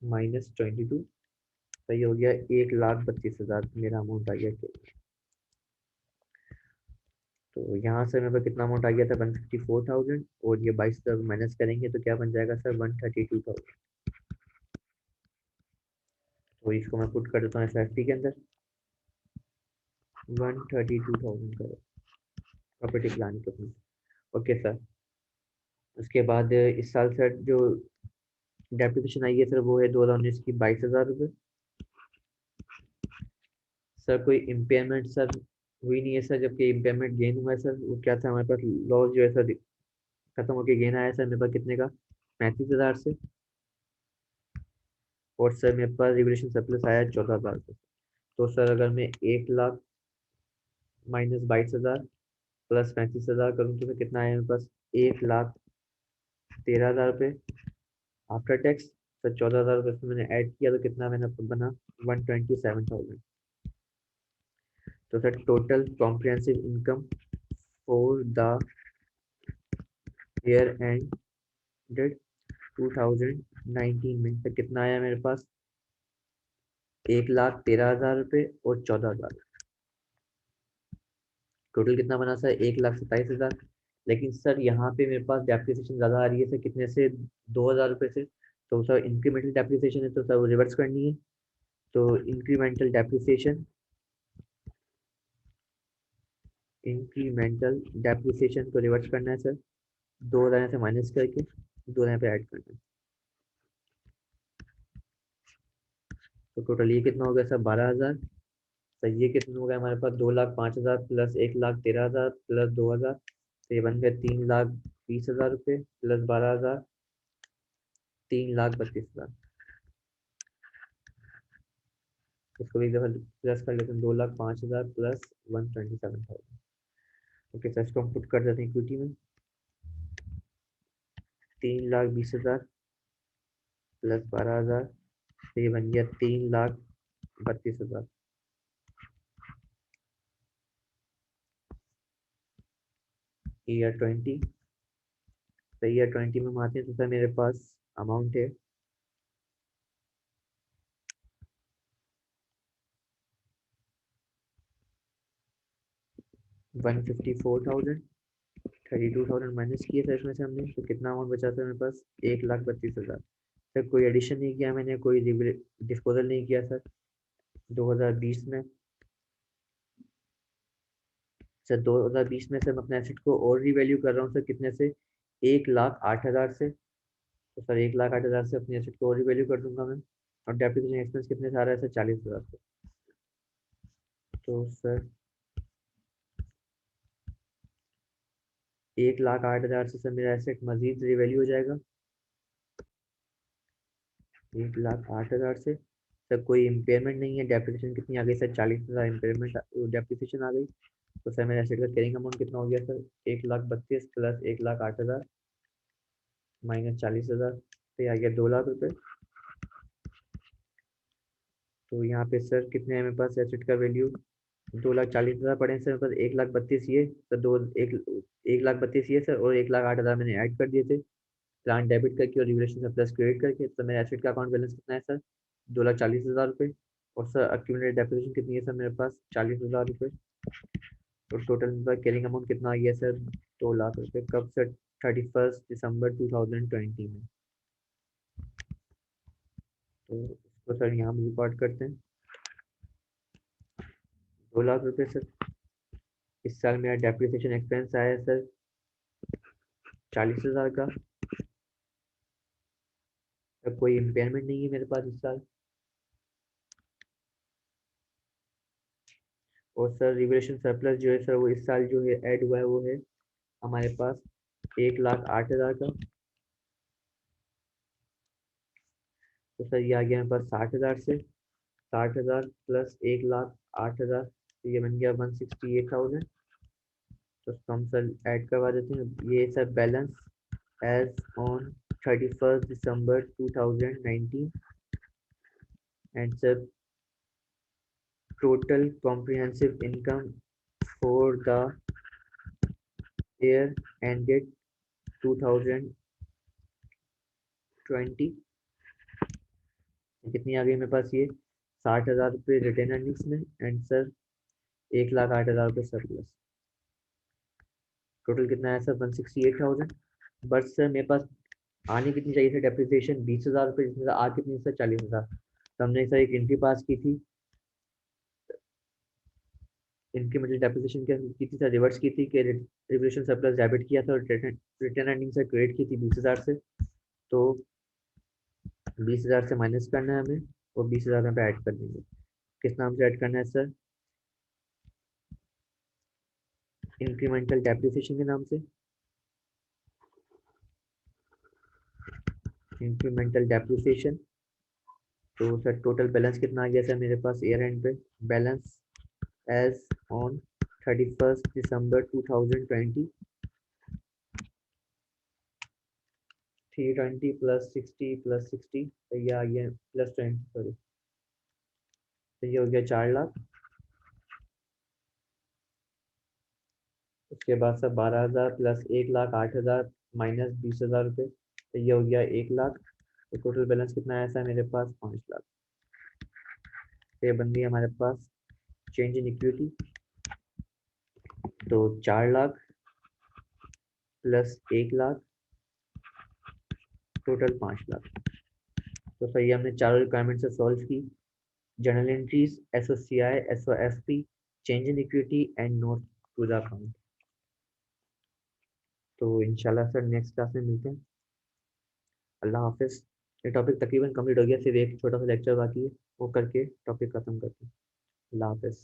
माइनस 22, तो ये हो गया 1,25,000 मेरा अमाउंट आ गया केवल। तो यहाँ से मेरे पास कितना अमाउंट आ गया था, 154,000। और ये 22,000 माइनस करेंगे तो क्या बन जाएगा सर, 132,000। तो इसको मैं पुट कर देता हूँ एस के अंदर। 132,000 crore property plant equipment. Okay sir, उसके बाद इस साल सर जो डेप्रिसिएशन आई है सर वो है 2019 की 22,000 रुपये। सर कोई इम्पेयरमेंट सर हुई नहीं है सर, जबकि इम्पेयरमेंट गेन हुआ है सर, वो क्या था हमारे पास लॉस जो है सर खत्म होकर गेन आया सर मेरे पास कितने का, 35,000 से। और सर मेरे पास रिवोल्यूशन सरप्लस आया 14,000 से। तो सर अगर मैं 1 लाख माइनस 22,000 प्लस 35,000 करूँ तो मैं कितना आया मेरे पास, 1,13,000 रुपये आफ्टर टैक्स। सर 14,000 रुपये से मैंने ऐड किया तो कितना मैंने बना, 127,000। तो sir total comprehensive income for the year ended 2019 में सर कितना आया मेरे पास, 1,13,000 रुपये और 14,000। टोटल कितना बना सर, 1,27,000। लेकिन सर यहाँ पे मेरे पास डेप्रिसिएशन ज़्यादा आ रही है सर, कितने से, 2,000 रुपये से। तो सर इंक्रीमेंटल डेप्रिसिएशन है तो सर वो रिवर्स करनी है। तो इंक्रीमेंटल डेप्रिसिएशन को रिवर्स करना है सर, 2,000 से माइनस करके 2,000 पे ऐड करना है। तो टोटल ये कितना हो गया सर, 12,000। सर ये कितना हो गया हमारे पास, 2,05,000 प्लस 1,13,000 प्लस 2,000, तो ये बन गया 3,20,000 रुपये प्लस 12,000, 3,32,000। इसको भी एक दफा प्लस कर लेते हैं, 2,05,000 प्लस 127,000। ओके सर, इसको हम पुट कर देते हैं इक्विटी में, 3,20,000 प्लस 12,000, तो ये बन गया 3,32,000। ईयर 20, तो ईयर 20 में हम आते हैं तो सर मेरे पास अमाउंट है 154,000। 32,000 माइनस किए सर इसमें से हमने, तो कितना अमाउंट बचा था मेरे पास, 1,32,000। सर कोई एडिशन नहीं किया मैंने, कोई डिस्पोजल नहीं किया सर 2020 में। सर 2020 में सर मैं अपने एसेट को और रिवैल्यू कर रहा हूँ सर, कितने से, 1,08,000 से। तो सर 1,08,000 से अपने एसेट को और रिवैल्यू कर दूंगा मैं। और डेप्रिसिएशन एक्सपेंस कितने से आ रहा है सर, 40,000 से। तो सर 1,08,000 से सर मेरा एसेट मजीद रिवैल्यू हो जाएगा, 1,08,000 से। सर कोई इम्पेयरमेंट नहीं है, डेप्रिसिएशन कितनी आ गई सर, 40,000 इम्पेयरमेंट डेप्रिसिएशन आ गई। तो सर मेरे एसेट का कैरिंग अमाउंट कितना हो गया सर, 1,32,000 प्लस 1,08,000 माइनस 40,000, तो ये आ गया 2,00,000 रुपये। तो यहाँ पे सर कितने हैं मेरे पास एसेट का वैल्यू, 2,40,000 पड़े हैं सर मेरे पास, 1,32,000 ये सर, 1,32,000 ये सर, और 1,08,000 मैंने ऐड कर दिए थे प्लान डेबिट करके और रिवोल्यूशन सरप्लस क्रेडिट करके। तो मेरे एसेट का अकाउंट बैलेंस कितना है सर, 2,40,000 रुपये। और सर अक्यूमुलेटेड डेप्रिसिएशन कितनी है सर मेरे पास, 40,000 रुपये। तो टोटल मेरे पास कैरिंग अमाउंट कितना आ गया सर, 2,00,000 रुपये। कब सर, 31 दिसंबर 2020 में। तो इसको सर यहाँ भी रिकॉर्ड करते हैं, 2,00,000 रुपये सर। इस साल मेरा डेप्रिसिएशन एक्सपेंस आया है सर 40,000 का। तो कोई इम्पेयरमेंट नहीं है मेरे पास इस साल। और सर रिवोल्यूशन सरप्लस जो है सर वो इस साल जो है ऐड हुआ है वो है हमारे पास 1,08,000 का। तो सर ये आ गया मेरे पास 60,000 से, 60,000 प्लस 1,08,000, तो ये बन गया 168,000। तो इसको हम सर ऐड करवा देते हैं, ये sir balance as on 31 December 2019। And sir total comprehensive income for the year ended 2020 कितनी आ गई मेरे पास, ये 60,000 रुपये रिटेन अर्निंग्स में। एंड सर 1,08,000 रुपये सरप्लस। टोटल कितना है सर, 168,000। बट सर मेरे पास आने कितनी चाहिए थी डेप्रिसिएशन, 20,000 रुपये, जिसमें से आ कितनी सर, 40,000। तो हमने सर एक एंट्री पास की थी इंक्रीमेंटल डेप्रिसिएशन क्या की थी सर, रिवर्स की थी कि रिवोल्यूशन सरप्लस डेबिट किया था और रिटर्न अर्निंग से क्रेडिट की थी 20,000 से, तो 20,000 से माइनस करना है हमें और 20,000 यहाँ पे ऐड कर देंगे। किस नाम से ऐड करना है सर, इंक्रीमेंटल डेप्रिसिएशन के नाम से। इंक्रीमेंटल डेप्रिसिएशन, तो सर टोटल बैलेंस कितना आ गया सर मेरे पास ईयर एंड पे, balance as on 31 December 2020, 320 plus 60 plus 60, तो ये आ गया प्लस 20 सॉरी, तो ये हो गया 4 लाख। उसके बाद सर 12,000 प्लस 1 लाख 8,000 माइनस 20,000 रुपये, तो ये हो गया 1 लाख। तो टोटल बैलेंस कितना आया सर मेरे पास 5 लाख। तो ये बन गई हमारे पास चेंज इन इक्विटी, तो 4 लाख प्लस 1 लाख टोटल 5 लाख। तो सर ये हमने चारों रिक्वायरमेंट से सॉल्व की, journal entries, SOCI, SOFP, change in equity and note to the account. तो इंशाल्लाह सर नेक्स्ट क्लास में मिलते हैं। अल्लाह हाफिज़। ये टॉपिक तकरीबन कंप्लीट हो गया, सिर्फ एक छोटा सा लेक्चर बाकी है, वो करके टॉपिक खत्म करते हैं। अल्लाह हाफिज़।